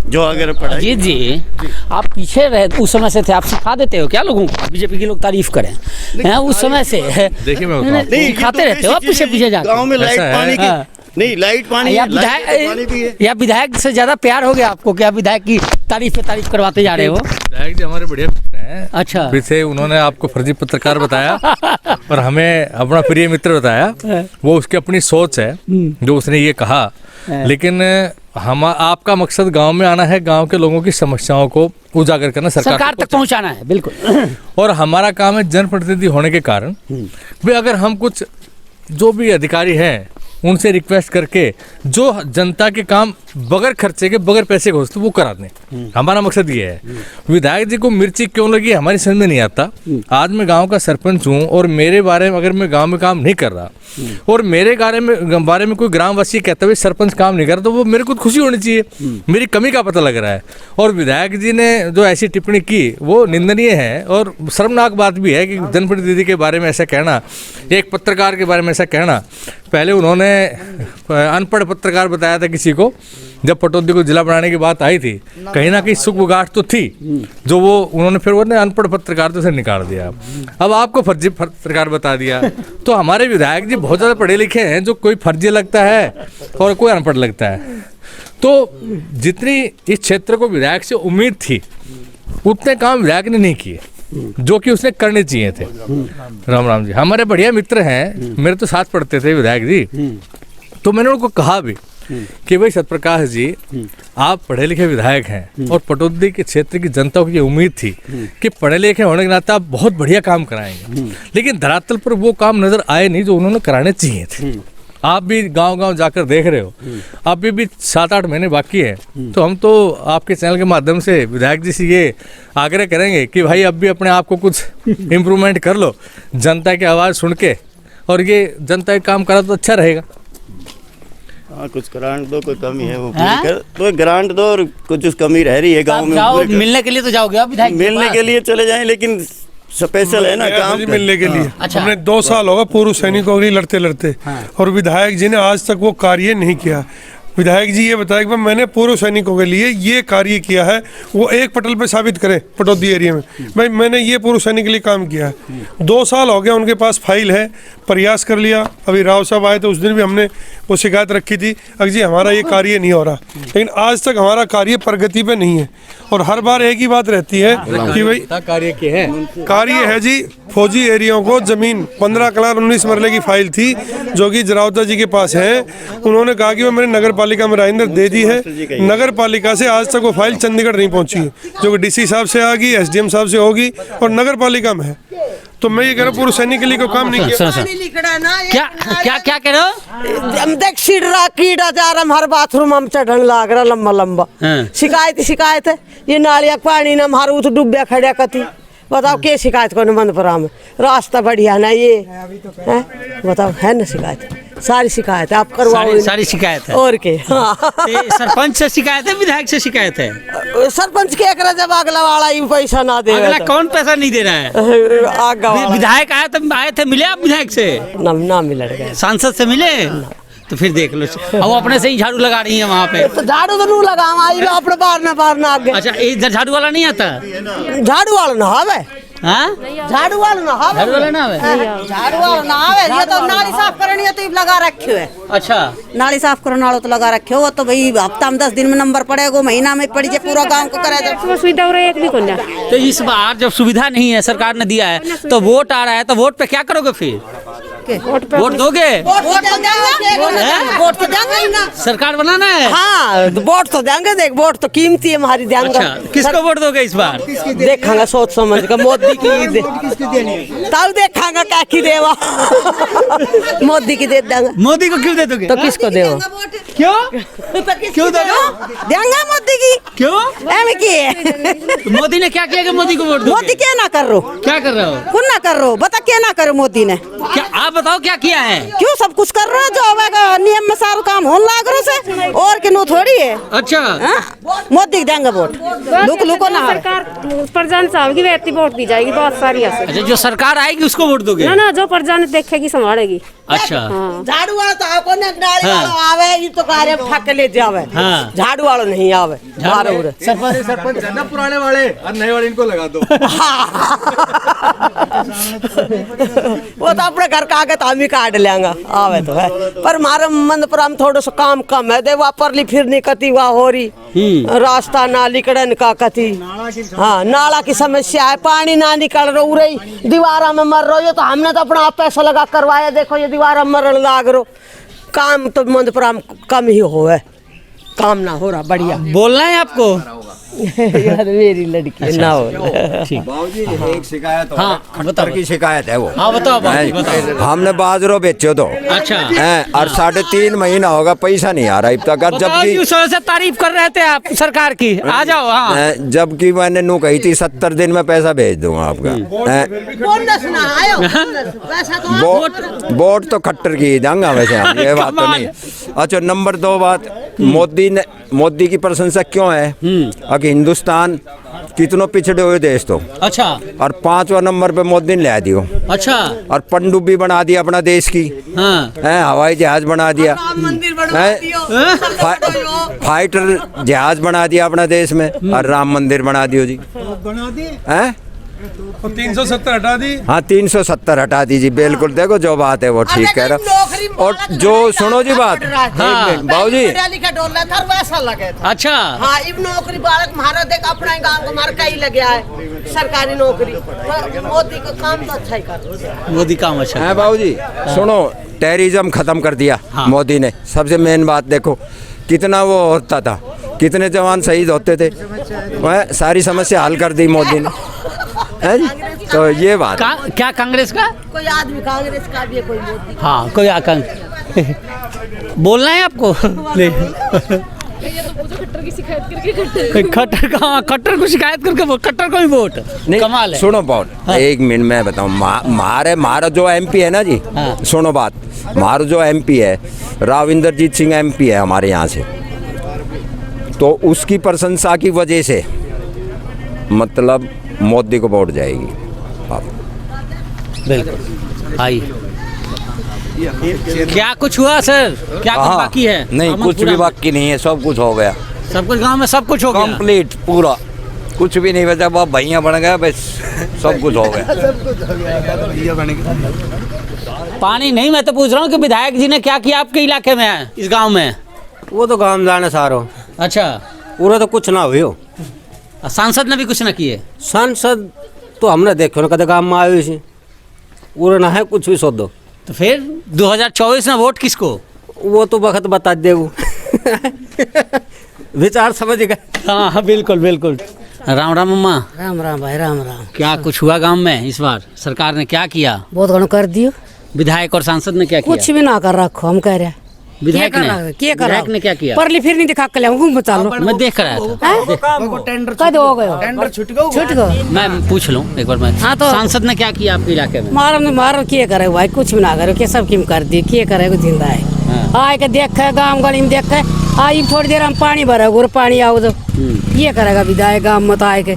जो अगर पढ़ाई अजीत जी, आप पीछे रहे उस समय से थे, आप सिखा देते हो क्या लोगों को? बीजेपी के लोग तारीफ करें हैं उस समय से। देखिए मैं सिखाते रहते हो आप पीछे जाकर। गाँव में लाइट पानी की नहीं, लाइट पानी या विधायक से ज्यादा प्यार हो गया आपको? क्या विधायक की तारीफ पे तारीफ करवाते जा रहे हो? विधायक जी हमारे बढ़िया मित्र हैं। अच्छा। पीछे उन्होंने आपको फर्जी पत्रकार बताया और हमें अपना प्रिय मित्र बताया। वो उसकी अपनी सोच है जो उसने ये कहा, लेकिन हम आपका मकसद गांव में आना है, गांव के लोगों की समस्याओं को उजागर करना, सरकार तक पहुंचाना है। बिल्कुल। और हमारा काम है जनप्रतिनिधि होने के कारण भी अगर हम कुछ जो भी अधिकारी हैं उनसे रिक्वेस्ट करके जो जनता के काम बगैर खर्चे के बगैर पैसे के होते वो करा दें। हमारा मकसद ये है। विधायक जी को मिर्ची क्यों लगी हमारी समझ में नहीं आता। आज मैं गांव का सरपंच हूं और मेरे बारे में अगर मैं गांव में काम नहीं कर रहा और मेरे बारे में कोई ग्रामवासी कहता है सरपंच काम नहीं कर रहा, तो वो मेरे को खुशी होनी चाहिए। मेरी कमी का पता लग रहा है। और विधायक जी ने जो ऐसी टिप्पणी की वो निंदनीय है और शर्मनाक बात भी है कि जनप्रतिनिधि के बारे में ऐसा कहना, एक पत्रकार के बारे में ऐसा कहना। पहले उन्होंने अनपढ़ पत्रकार बताया था किसी को, जब पटौदी को जिला बनाने की बात आई थी, कहीं ना कहीं सुगबुगाहट तो थी जो वो उन्होंने फिर वो अनपढ़ पत्रकार तो से निकाल दिया। अब आपको फर्जी पत्रकार बता दिया। तो हमारे विधायक जी बहुत ज़्यादा पढ़े लिखे हैं, जो कोई फर्जी लगता है और कोई अनपढ़ लगता है। तो जितनी इस क्षेत्र को विधायक से उम्मीद थी उतने काम विधायक ने नहीं किए जो कि उसने करने चाहिए थे। राम राम जी हमारे बढ़िया मित्र हैं, मेरे तो साथ पढ़ते थे विधायक जी। तो मैंने उनको कहा भी कि भाई सतप्रकाश जी, आप पढ़े लिखे विधायक हैं और पटौदी के क्षेत्र की जनता को ये उम्मीद थी कि पढ़े लिखे होने के नाते आप बहुत बढ़िया काम कराएंगे, लेकिन धरातल पर वो काम नजर आए नहीं जो उन्होंने कराने चाहिए थे। आप भी गांव-गांव जाकर देख रहे हो, अभी भी 7-8 महीने बाकी है। तो हम तो आपके चैनल के माध्यम से विधायक जी से ये आग्रह करेंगे कि भाई अब भी अपने आप को कुछ इम्प्रूवमेंट कर लो, जनता की आवाज़ सुन के, और ये जनता का काम करा तो अच्छा रहेगा। हाँ कुछ ग्रांट दो, कोई कमी है वो पूरी कर, तो ग्रांट दो और कुछ कमी रह रही है गांव में। जाओ मिलने के लिए तो जाओगे आप विधायक मिलने के लिए चले जाएं, लेकिन स्पेशल है ना काम मिलने के लिए। अच्छा। हमने 2 साल होगा पूर्व सैनिकों के लिए लड़ते लड़ते, और विधायक जी ने आज तक वो कार्य नहीं किया। विधायक जी ये बताया कि मैंने पूर्व सैनिकों के लिए ये कार्य किया है, वो एक पटल पे साबित करें पटौदी एरिया में, भाई मैंने ये पूर्व सैनिक के लिए काम किया है। 2 साल हो गया, उनके पास फाइल है, प्रयास कर लिया। अभी राव साहब आए तो उस दिन भी हमने वो शिकायत रखी थी, अगर जी हमारा ये कार्य नहीं हो रहा, लेकिन आज तक हमारा कार्य प्रगति पे नहीं है। और हर बार एक ही बात रहती है कि भाई कार्य है जी, फौजी एरिया को जमीन 15 कनाल 19 मरले की फाइल थी जो कि जरावता जी के पास है। उन्होंने कहा कि वो मैंने नगर पालिका में राजेंद्र दे दी है, नगर पालिका से आज तक वो फाइल चंडीगढ़ नहीं पहुंची, जो कि डीसी साहब से आ गई, SDM साहब से होगी, और नगर पालिका में है। तो मैं ये कह रहा हूँ पूर्व सैनिक के लिए कोई काम नहीं किया। क्या क्या क्या कह रहे हो? देख सीढ़ा कीड़ा जा रहा हमारे बाथरूम हम चढ़ने लाग रहा लंबा लंबा। शिकायत है, ये नालिया पानी ना हमारे उठ डूबया खड़ा कती। बताओ के शिकायत को मंदपुरा में रास्ता बढ़िया ना ये है, बताओ है ना शिकायत, सारी शिकायत है आप करवाओ। सारी शिकायत है और के सरपंच से शिकायत है, विधायक से शिकायत है? सरपंच के एक जब अगला वाला ही पैसा ना दे, अगला कौन पैसा नहीं दे रहा है? विधायक आए थे, मिले आप विधायक से? ना मिले। सांसद से मिले? तो फिर देख लो, अब अपने से ही झाड़ू लगा रही है वहाँ पे। तो झाड़ू तो नहीं लगा अपने बार ना आगे। अच्छा, इधर झाड़ू वाला नहीं आता? झाड़ू वाला ना आवे, झाड़ू वाला ना आवे, झाड़ू वाला ना आवे, ये तो नाली साफ करनी है तो लगा रखे है। अच्छा, नाली साफ करने वालों तो लगा रखे हो, तो भाई हफ्ता में 10 दिन में नंबर पड़ेगा, महीना में पड़ी जाए, पूरा गांव को करा सुविधा एक भी कोई। तो इस बार जब सुविधा नहीं है, सरकार ने दिया है, तो वोट आ रहा है, तो वोट पे क्या करोगे फिर? वोट दोगे? वोट तो देंगे ना, सरकार बनाना है। हाँ वोट तो देंगे, देख वोट तो कीमती है हमारी, देंगे। अच्छा, किसको वोट दोगे इस बार? देखेंगे सोच समझ कर, मोदी की तब देखेंगे क्या की देवा। मोदी की दे देंगे। मोदी को क्यों दे दोगे? तो किसको देवा? क्यों दोगे? देंगे मोदी की। क्यों? मोदी ने क्या किया कि मोदी को वोट दोगे? मोदी क्या ना कर रो, क्या कर रहे हो? कुछ ना कर रो, बता क्या ना करो मोदी ने। क्या आप बताओ क्या किया है? क्यों सब कुछ कर रहे हो, जो होगा नियम में सारा काम होने लाग रहा से, और कि नो थोड़ी है। अच्छा, मोदी देंगे वोट, लुको ना। सरकार प्रधान साहब की व्यक्ति वोट दी जाएगी बहुत सारी। अच्छा, जो सरकार आएगी उसको वोट दोगे? ना जो प्रधान देखेगी संभालेगी। अच्छा, झाड़ू वाला तो आपको ना गाड़ी वाला आवे, ये तो कार्य ठक ले जावे, झाड़ू वाला नहीं आवे। सरपंच ना पुराने वाले और नए वाले इनको लगा दो। वो तो अपने घर का आगे तो हम ही काट लेंगे, आवे तो है, पर हमारे मंदपुरा में थोड़ा सा काम कम है, देवा परली फिरनी कती हुआ हो रही, रास्ता ना निकड़न का कती। हाँ, नाला की समस्या है, पानी ना निकल रही, दीवारा में मर रही हो, तो हमने तो अपना पैसा लगा करवाया, देखो ये दीवारा मरण लाग रो। काम तो मंदपुरा में कम ही हो है, काम ना हो रहा बढ़िया। बोलना है आपको? यार मेरी लड़की ना हो। बाबूजी एक शिकायत हो, खट्टर की शिकायत है वो। हाँ बताओ बताओ। हमने बाजरो बेचो तो अच्छा, और 3.5 महीना होगा पैसा नहीं आ रहा अब तक। जबकि से तारीफ कर रहे थे आप सरकार की, आ जाओ। हाँ, जबकि मैंने नू कही थी 70 दिन में पैसा भेज दूंगा आपका। वोट तो खट्टर की जाऊंगा वैसे, ये बात तो नहीं। अच्छा, नंबर 2 बात, मोदी की प्रशंसा क्यों है? कि हिंदुस्तान कितनों पिछड़े हुए देश तो। अच्छा, और 5वां नंबर पे मोदी ने ला दियो। अच्छा, और पनडुब्बी बना दिया अपना देश की। हवाई जहाज बना दिया, फाइटर जहाज बना दिया अपना देश में, और राम मंदिर बना दियो जी। हैं 370 हटा दी। हाँ, 370 हटा दीजिए, बिल्कुल। देखो जो बात है वो ठीक कह रहा। और जो सुनो जी बात, बाबू जी। अच्छा, हाँ, नौकरी बालक महाराज देख अपना गांव को मार कहीं लगे है सरकारी नौकरी। मोदी का काम तो अच्छा ही कर, मोदी काम अच्छा है। बाबू जी सुनो, टेररिज्म खत्म कर दिया मोदी ने। सबसे मेन बात देखो, कितना वो होता था, कितने जवान शहीद होते थे, वह सारी समस्या हल कर दी मोदी ने, है जी। तो ये बात क्या कांग्रेस का कोई आदमी कांग्रेस का भी है, कोई मोदी। हाँ, कोई बोलना है आपको? खट्टर को शिकायत करके खट्टर को ही वोट कमाल है। सुनो बहुत, एक मिनट मैं बताऊं, हमारा जो MP है ना जी, सुनो बात, हमारा जो MP है राव इंद्रजीत सिंह MP है हमारे यहाँ से, तो उसकी प्रशंसा की वजह से मतलब मोदी को वोट जाएगी। बिल्कुल आइए, क्या कुछ हुआ सर, क्या कुछ बाकी है? नहीं, कुछ भी बाकी नहीं है, सब कुछ हो गया, सब कुछ गांव में सब कुछ हो गया कंप्लीट पूरा, कुछ भी नहीं बचा, अब भैया बन गया बस, सब कुछ हो गया। पानी नहीं, मैं तो पूछ रहा हूँ कि विधायक जी ने क्या किया आपके इलाके में, इस गांव में? वो तो गांव जाने सारो। अच्छा, पूरा तो कुछ ना हुई हो। सांसद ने भी कुछ ना किए? सांसद तो हमने देखो ना, कदे गांव में आयो इसी पूरा ना है कुछ भी सोच दो। तो फिर 2024 में वोट किसको? वो तो वक्त बता दे वो। विचार समझ गए। हाँ बिल्कुल बिल्कुल। राम राम अम्मा। राम राम भाई, राम राम। क्या कुछ हुआ गांव में इस बार? सरकार ने क्या किया? बहुत घणो कर दियो। विधायक और सांसद ने क्या किया? कुछ भी ना कर रखो, हम कह रहे हैं। विधायक ने क्या किया? परली फिर नहीं दिखा के लाऊं, बता लो। मैं देख रहा था। टेंडर कद हो गयो, टेंडर छूट गयो। मैं पूछ लूं एक बार, मैं तो सांसद ने क्या किया आपके इलाके में? मारो क्या करे भाई, कुछ भी ना करे, के सब किम कर दी, क्या करे जिंदा है। आए के देखे गांव गली में देखे, आई थोड़ी देर हम पानी भरा और पानी आओ तो ये करेगा विधायक गांव में, तो आए के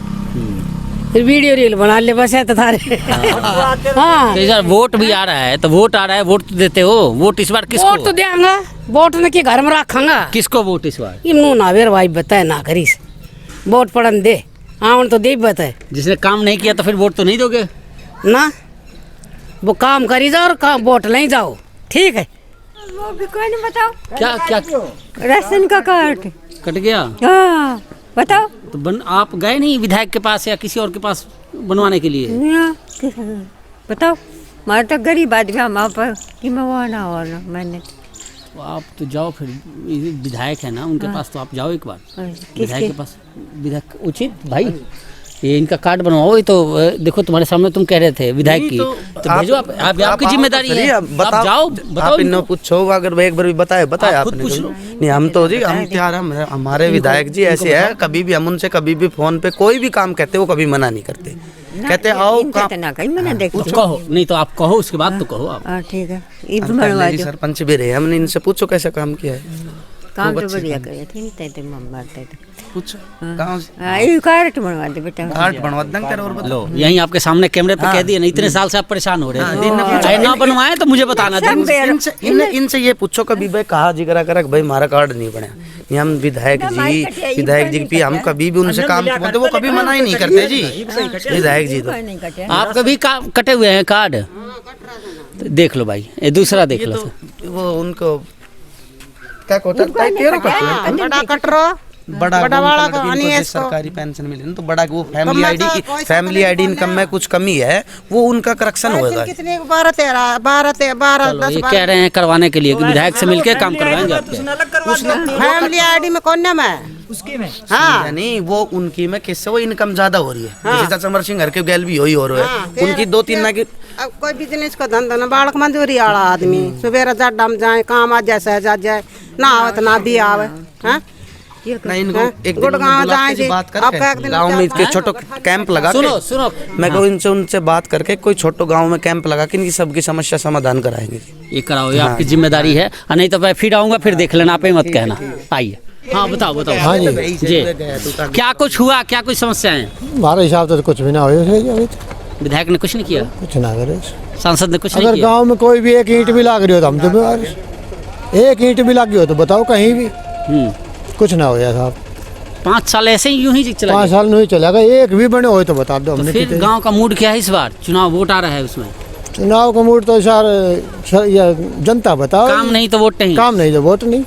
फिर वीडियो रील बना ले बस है तो थारे। हाँ तो इस बार वोट भी आ रहा है, तो वोट आ रहा है, वोट तो देते हो? वोट इस बार किसको? वोट तो देंगा, वोट ने के घर में रखांगा। किसको वोट इस बार? इमनु ना वेर भाई बताए ना करीस, वोट पड़न दे आवन तो दे बताए। जिसने काम नहीं किया तो फिर वोट तो नहीं दोगे ना? वो काम करी जाओ और काम वोट नहीं जाओ, ठीक है? वो भी कोई नहीं बताओ। क्या क्या? राशन का कार्ड कट गया? हाँ बताओ। तो आप गए नहीं विधायक के पास या किसी और के पास बनवाने के लिए? बताओ, हमारे तो गरीब आदमी, हम आप कि मैं वो ना हो ना मैंने। तो आप तो जाओ फिर, विधायक है ना उनके पास, तो आप जाओ एक बार विधायक के पास। विधायक उचित भाई, ये इनका कार्ड बनवाओ। ये तो देखो तुम्हारे सामने तुम कह रहे थे विधायक की, तो भेजो आप आपकी जिम्मेदारी है। आप जाओ बताओ, आप इन्हें पूछो, अगर एक बार भी बताए आपने नहीं, हम तो जी हम तैयार हैं। हमारे विधायक जी ऐसे है, कभी भी हम उनसे कभी भी फोन पे कोई भी काम कहते वो कभी मना नहीं करते, कहते आओ ना कहीं मैंने देखो। कहो नहीं तो आप कहो, उसके बाद तो कहो आप। ठीक है, सरपंच भी रहे हमने, इनसे पूछो कैसे काम किया है। काम तो बढ़िया करे थे, ते मरते थे। पूछो कहाँ से? ये कार्ड बनवा दे बेटा, कार्ड बनवा दें कर। और लो यहीं आपके सामने कैमरे पे कह दिए ना, इतने साल से आप परेशान हो रहे हैं, ना बनवाए तो मुझे बताना। इनसे ये पूछो कभी भाई कहा जिगरा कर भाई हमारा कार्ड नहीं बना, हम विधायक जी भी हम कभी भी उनसे काम बोलते वो कभी मना ही नहीं करते जी। विधायक जी तो आप कभी कटे हुए हैं कार्ड? देख लो भाई, ये दूसरा देख लो। वो उनको क्या बड़ा कटरो बड़ा वाला का सरकारी पेंशन मिले तो बड़ा वो फैमिली आईडी इनकम में कुछ कमी है, वो उनका करेक्शन होगा। कितने 12 ये कह रहे हैं करवाने के लिए कि विधायक से मिलके काम करवाएंगे आपके। फैमिली आईडी में कौन नाम है उसकी में? हाँ नहीं, वो उनकी में किससे वो इनकम ज्यादा हो रही है। जैसे चमर सिंह घर के गैल भी वही हो रहा है, उनकी 2-3 ना की। अब कोई बिजनेस का धंधा ना बालक मजदूरी वाला आदमी सुबह जाडा में जाए काम आ जाए जाए ना आवत ना भी आवे। नहीं इनको एक दिन बात करके गांव में इनके छोटो कैंप लगा, सुनो मैं कहूँ इनसे उनसे बात करके कोई छोटो गांव में कैंप लगा के इनकी सबकी समस्या समाधान कराएंगे। ये कराओ, ये आपकी जिम्मेदारी है। नहीं तो मैं फिर आऊंगा, फिर देख लेना, आप ही मत कहना। आइए हाँ बताओ। हाँ जी, क्या कुछ हुआ, क्या कुछ समस्या है? हमारे हिसाब से तो कुछ भी ना हो। विधायक ने कुछ नहीं किया, कुछ ना करे। सांसद ने कुछ नहीं किया। अगर गांव में कोई भी एक ईंट भी लाग रही हो तो हम जिम्मेदार, एक ईंट भी लगी हो तो बताओ, कहीं भी कुछ ना हो गया साहब। 5 साल ऐसे ही यूं ही चला, 5 साल नहीं चलेगा, एक भी बने हो तो बता दो। हमने फिर गांव का मूड क्या है इस बार? चुनाव वोट आ रहा है, उसमें चुनाव का मूड तो सर जनता बताओ। काम नहीं तो वोट नहीं, काम नहीं तो वोट नहीं,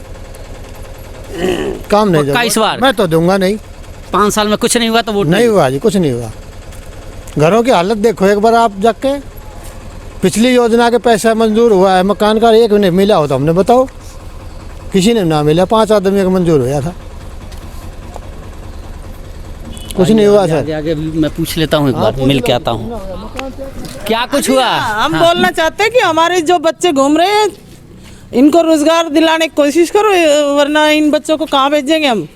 काम नहीं इस बार मैं तो दूंगा नहीं। 5 साल में कुछ नहीं हुआ तो वोट नहीं हुआ जी, कुछ नहीं हुआ। घरों की हालत देखो एक बार आप जाके, पिछली योजना के पैसा मंजूर हुआ है, मकान का एक भी नहीं मिला हो तो हमने बताओ, किसी ने ना मिला। 5 आदमी का मंजूर हुआ था, कुछ नहीं हुआ सर। आगे मैं पूछ लेता हूँ, एक बार मिल के आता हूँ। क्या कुछ हुआ? हम बोलना चाहते हैं कि हमारे जो बच्चे घूम रहे हैं इनको रोजगार दिलाने की कोशिश करो, वरना इन बच्चों को कहाँ भेजेंगे हम?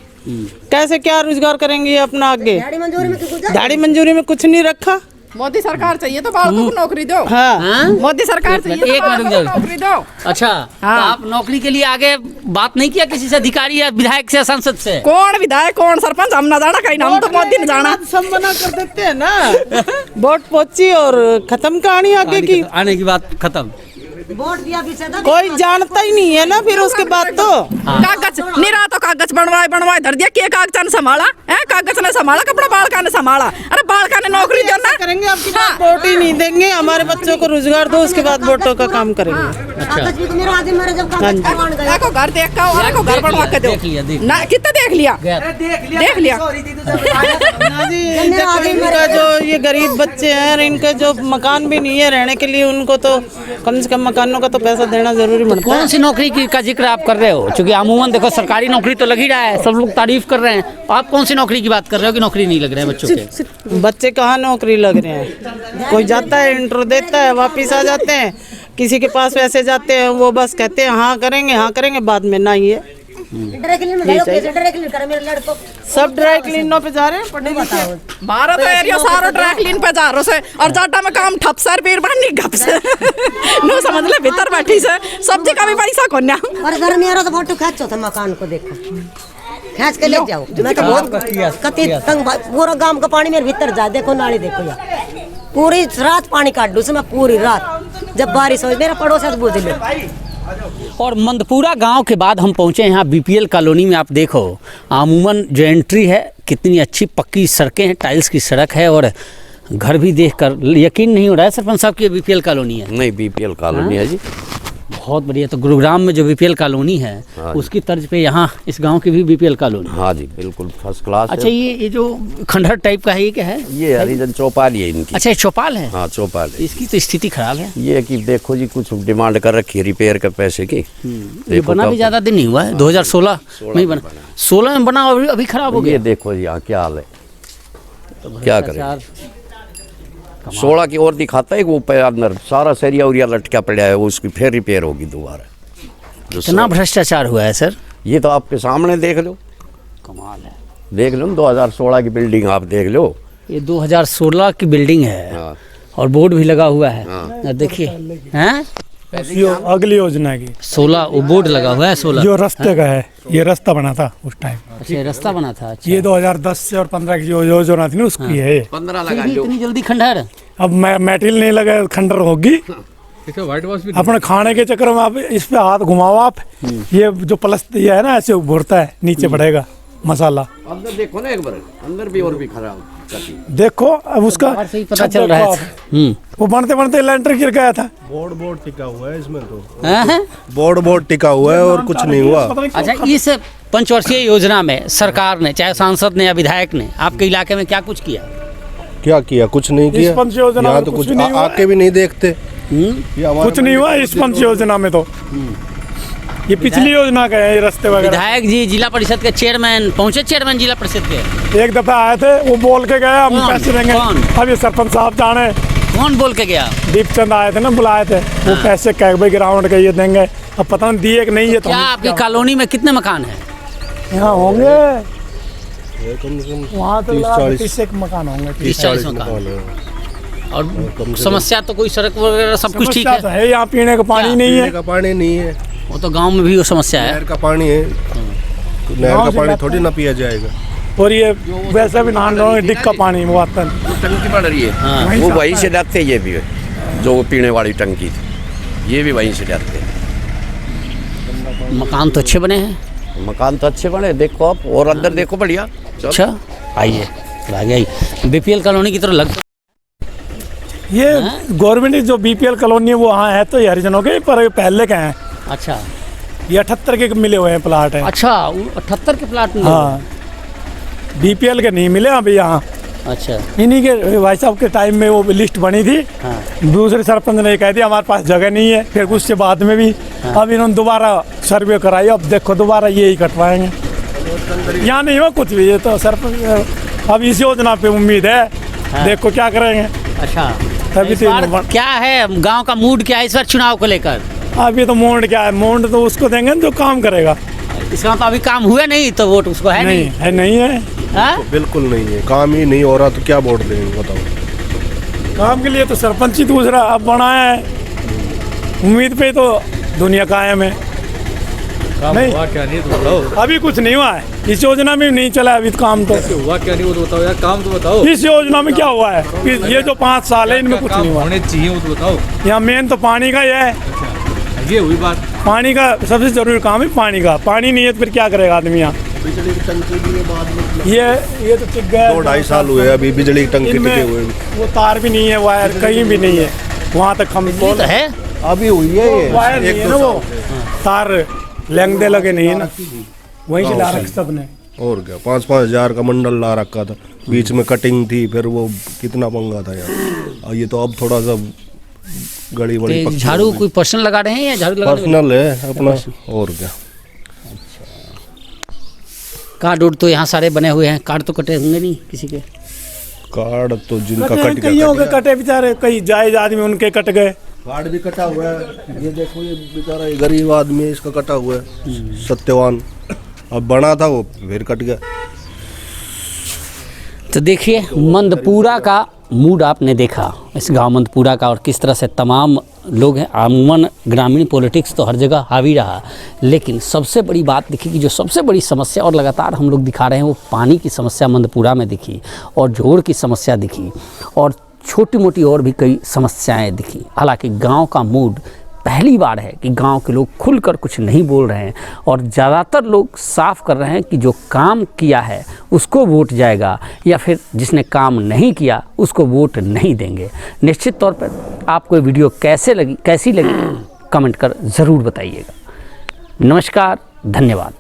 कैसे क्या रोजगार करेंगे ये अपना आगे? दिहाड़ी मंजूरी में कुछ नहीं रखा। मोदी सरकार चाहिए तो बालकों को नौकरी दो। हाँ, मोदी सरकार चाहिए तो बालकों को नौकरी दो। अच्छा, तो आप नौकरी के लिए आगे बात नहीं किया किसी से, अधिकारी या विधायक से, सांसद से? कौन विधायक कौन सरपंच हम ना जाना, कहीं हम तो मोदी ने जाना। सब मना कर देते हैं ना। वोट पहुंची और खत्म कहानी आगे की, आने की बात खत्म। वोट दिया कोई जानता ही नहीं है ना, फिर उसके बाद तो कागज निरा तो कागज बनवाए धर दिया। के कागज ने संभाला है, कागज ने संभाला, कपड़ा बालका ने संभाला। अरे बालका ने नौकरी देना करेंगे, आपकी वोट ही नहीं देंगे। हमारे बच्चों को रोजगार दो, उसके बाद वोटों का काम करेंगे। एको घर देख का, एको घर बनवा के दो ना। कितना देख लिया? देख लिया। इनका जो ये गरीब बच्चे हैं, इनके जो मकान भी नहीं है रहने के लिए, उनको तो कम से कम मकानों का तो पैसा देना जरूरी बनता है। कौन सी नौकरी का जिक्र आप कर रहे हो? क्योंकि अमूमन देखो सरकारी नौकरी तो लग ही रहा है, सब लोग तारीफ कर रहे हैं। आप कौन सी नौकरी की बात कर रहे हो कि नौकरी नहीं लग रहे हैं बच्चों के? बच्चे कहाँ नौकरी लग रहे हैं? कोई जाता है, इंटरव्यू देता है, वापिस आ जाते हैं। किसी के पास वैसे जाते हैं, वो बस कहते हैं हाँ करेंगे, बाद में ना ही है। सब ड्राई क्लीनों पे जा रहे हैं, पढ़ने भारत एरिया सारा ड्राई क्लीन पे जा रहे हैं। और जाटा में काम ठप सर पीर बननी घप से नो समझ ले, भीतर बैठी से सब्जी का भी पैसा कोन्या। और घर में आ रहा तो फोटो खींचो था, मकान को देखो, खींच के ले जाओ। मैं तो बहुत कति तंग, पूरा गांव का पानी मेरे भीतर जा। देखो नाली देखो यार, पूरी रात पानी काट दूँ मैं, पूरी रात जब बारिश हो। मेरा पड़ोस है तो बुझ लो। और मंदपुरा गांव के बाद हम पहुंचे यहाँ बीपीएल कॉलोनी में। आप देखो अमूमन जो एंट्री है, कितनी अच्छी पक्की सड़कें हैं, टाइल्स की सड़क है, और घर भी देखकर यकीन नहीं हो रहा है सरपंच साहब की बीपीएल कॉलोनी है। नहीं, बीपीएल कॉलोनी है जी, बहुत बढ़िया। तो गुरुग्राम में जो बीपीएल कॉलोनी है, उसकी तर्ज पे यहाँ इस गांव की भी बीपीएल कॉलोनी। हाँ जी, बिल्कुल फर्स्ट क्लास। अच्छा, ये जो खंडहर टाइप का है, ये क्या है? ये हरिजन चौपाल ही है इनकी। अच्छा, ये चौपाल है? हाँ, चौपाल है। इसकी तो स्थिति खराब है। ये कि देखो जी, कुछ डिमांड कर रखी है रिपेयर के पैसे की। ये बना भी ज्यादा दिन नहीं हुआ है, 2016 में ही बना। 16 में बना, अभी खराब हो गया। ये देखो जी, यहाँ क्या हाल है, क्या करें। 16 की ओर दिखाता है, वो अंदर सारा सरिया उरिया लटका पड़ा है, उसकी फिर रिपेयर होगी दोबारा। कितना भ्रष्टाचार हुआ है सर? ये तो आपके सामने देख लो, कमाल है। देख लो 2016 की बिल्डिंग, आप देख लो। ये 2016 की बिल्डिंग है, और बोर्ड भी लगा हुआ है। देखिए हैं, अगली योजना की 16 वो बोर्ड लगा हुआ है। 16 जो रास्ते का है, ये रास्ता बना था उस टाइम। अच्छा, रास्ता बना था। अच्छा, ये 2010 से और 15 की जो योजना थी ना, उसकी है। 15 लगा लो। इतनी जल्दी खंडहर? अब मेटेरियल नहीं लगा, खंडहर होगी। अपने खाने के चक्कर में आप इस पे हाथ घुमाओ आप, ये जो प्लस ये है ना, ऐसे उभरता है, नीचे बढ़ेगा मसाला। अंदर देखो ना एक बार, अंदर भी और भी खराब। देखो अब उसका पता चल रहा है, वो बनते बनते लेंटर गिर गया था। बोर्ड टिका हुआ है इसमें, तो बोर्ड टिका हुआ है और कुछ नहीं हुआ। अच्छा, इस पंचवर्षीय योजना में सरकार ने, चाहे सांसद ने या विधायक ने, आपके इलाके में क्या कुछ किया? क्या किया? कुछ नहीं किया। यहाँ तो कुछ आके भी नहीं देखते। कुछ नहीं हुआ इस पंच योजना में। तो ये पिछली योजना का है, ये रास्ते वगैरह। विधायक जी, जिला परिषद के चेयरमैन पहुंचे, चेयरमैन जिला परिषद के एक दफा आए थे, वो बोल के गए हम पैसे देंगे। अब ये सरपंच साहब जाने कौन बोल के गया? दीपचंद आए थे ना, बुलाए थे। वो पैसे भाई ग्राउंड के ये देंगे, अब पता नहीं दिए कि नहीं। ये तो क्या आपकी कॉलोनी में कितने मकान है? यहाँ होंगे वहाँ तो 30-40 मकान होंगे। 30-40 मकान। और समस्या तो कोई सड़क वगैरह सब कुछ ठीक है? तो है, यहाँ पीने का पानी नहीं है। पानी नहीं है, वो तो गांव में भी वो समस्या है। नहर का पानी है, तो नहर का पानी थोड़ी ना पिया जाएगा। और ये वैसे भी नहान रहे डिग का पानी वो आता है, टंकी बढ़ रही है। वो वहीं से जाते, ये भी जो पीने वाली टंकी थी, ये भी वहीं से जाते। मकान तो अच्छे बने हैं। मकान तो अच्छे बने, देखो आप, और अंदर देखो बढ़िया। अच्छा, आइए आइए, बीपीएल कॉलोनी की तरफ लग। ये गवर्नमेंट जो बीपीएल कॉलोनी है वो हाँ है, तो ये हरिजनों के, पर पहले के हैं। अच्छा, ये 78 के मिले हुए हैं प्लाट है। अच्छा, 78 के प्लाट मिले? हाँ, बीपीएल के नहीं मिले अभी यहाँ। अच्छा, इन्हीं के भाई साहब के टाइम में वो लिस्ट बनी थी। हाँ। दूसरे सरपंच ने कह दिया हमारे पास जगह नहीं है, फिर उसके बाद में भी अब इन्होंने दोबारा सर्वे कराई। अब देखो दोबारा यही कटवाएंगे, यहाँ नहीं हुआ कुछ भी। ये तो सरपंच अब इस योजना पे उम्मीद है। हाँ। देखो क्या करेंगे। अच्छा, तभी तो क्या है गांव का मूड, क्या है इस बार चुनाव को लेकर? अभी तो मोंड क्या है, मोंड तो उसको देंगे जो काम करेगा। इसका मतलब अभी काम हुए नहीं तो वोट उसको है नहीं है नहीं है तो बिल्कुल नहीं है, काम ही नहीं हो रहा तो क्या वोट देंगे बताओ। काम के लिए तो सरपंच ही दूसरा अब बनाया है, उम्मीद पे तो दुनिया कायम है। नहीं हुआ क्या नहीं तो बताओ। अभी कुछ नहीं हुआ है, इस योजना में नहीं चला अभी काम तो। हुआ क्या नहीं वो तो बताओ यार, काम तो बताओ। इस योजना में क्या हुआ है, ये जो 5 साल है इनमें कुछ नहीं हुआ। होने चाहिए वो तो बताओ। यहाँ मेन तो पानी का ही है, ये हुई बात। पानी का सबसे जरूरी काम है पानी का। पानी नहीं है तो फिर क्या करेगा आदमी यहाँ। बिजली की टंकी भी बाद में ये तो टिक गया, 2-2.5 साल हुए अभी बिजली की टंकी टिके हुए। वो तार भी नहीं है, वायर कहीं भी नहीं है, वहाँ तक हम तो है अभी हुई है ये वायर नहीं है ना, वो तार लेंगदे लगे नहीं है ना, वहीं से ला रखा सबने। और क्या 5-5 हज़ार का मंडल ला रखा था, बीच में कटिंग थी, फिर वो कितना पंगा था यार। और ये तो अब थोड़ा सा गड़ी बड़ी तो झाड़ू कोई पर्सनल लगा रहे हैं या झाड़ू लगा पर्सनल है अपना। और क्या कार्ड उड तो यहाँ सारे बने हुए हैं, कार्ड तो कटे होंगे नहीं किसी के। कार्ड तो जिनका कट गया कईयों के कटे बेचारे, कई जायज आदमी उनके कट गए। कार्ड भी कटा हुआ है, ये देखो ये बेचारा ये गरीब आदमी है, इसका कटा हुआ है सत्यवान। अब बना था वो फिर कट गया। तो देखिए मंदपुरा का मूड आपने देखा, इस गांव मंदपुरा का, और किस तरह से तमाम लोग हैं। अमूमन ग्रामीण पॉलिटिक्स तो हर जगह हावी रहा, लेकिन सबसे बड़ी बात दिखी कि जो सबसे बड़ी समस्या और लगातार हम लोग दिखा रहे हैं वो पानी की समस्या मंदपुरा में दिखी, और जोड़ की समस्या दिखी, और छोटी मोटी और भी कई समस्याएं दिखी। हालांकि गांव का मूड पहली बार है कि गांव के लोग खुलकर कुछ नहीं बोल रहे हैं, और ज़्यादातर लोग साफ कर रहे हैं कि जो काम किया है उसको वोट जाएगा, या फिर जिसने काम नहीं किया उसको वोट नहीं देंगे। निश्चित तौर पर आपको ये वीडियो कैसी लगी कमेंट कर ज़रूर बताइएगा। नमस्कार, धन्यवाद।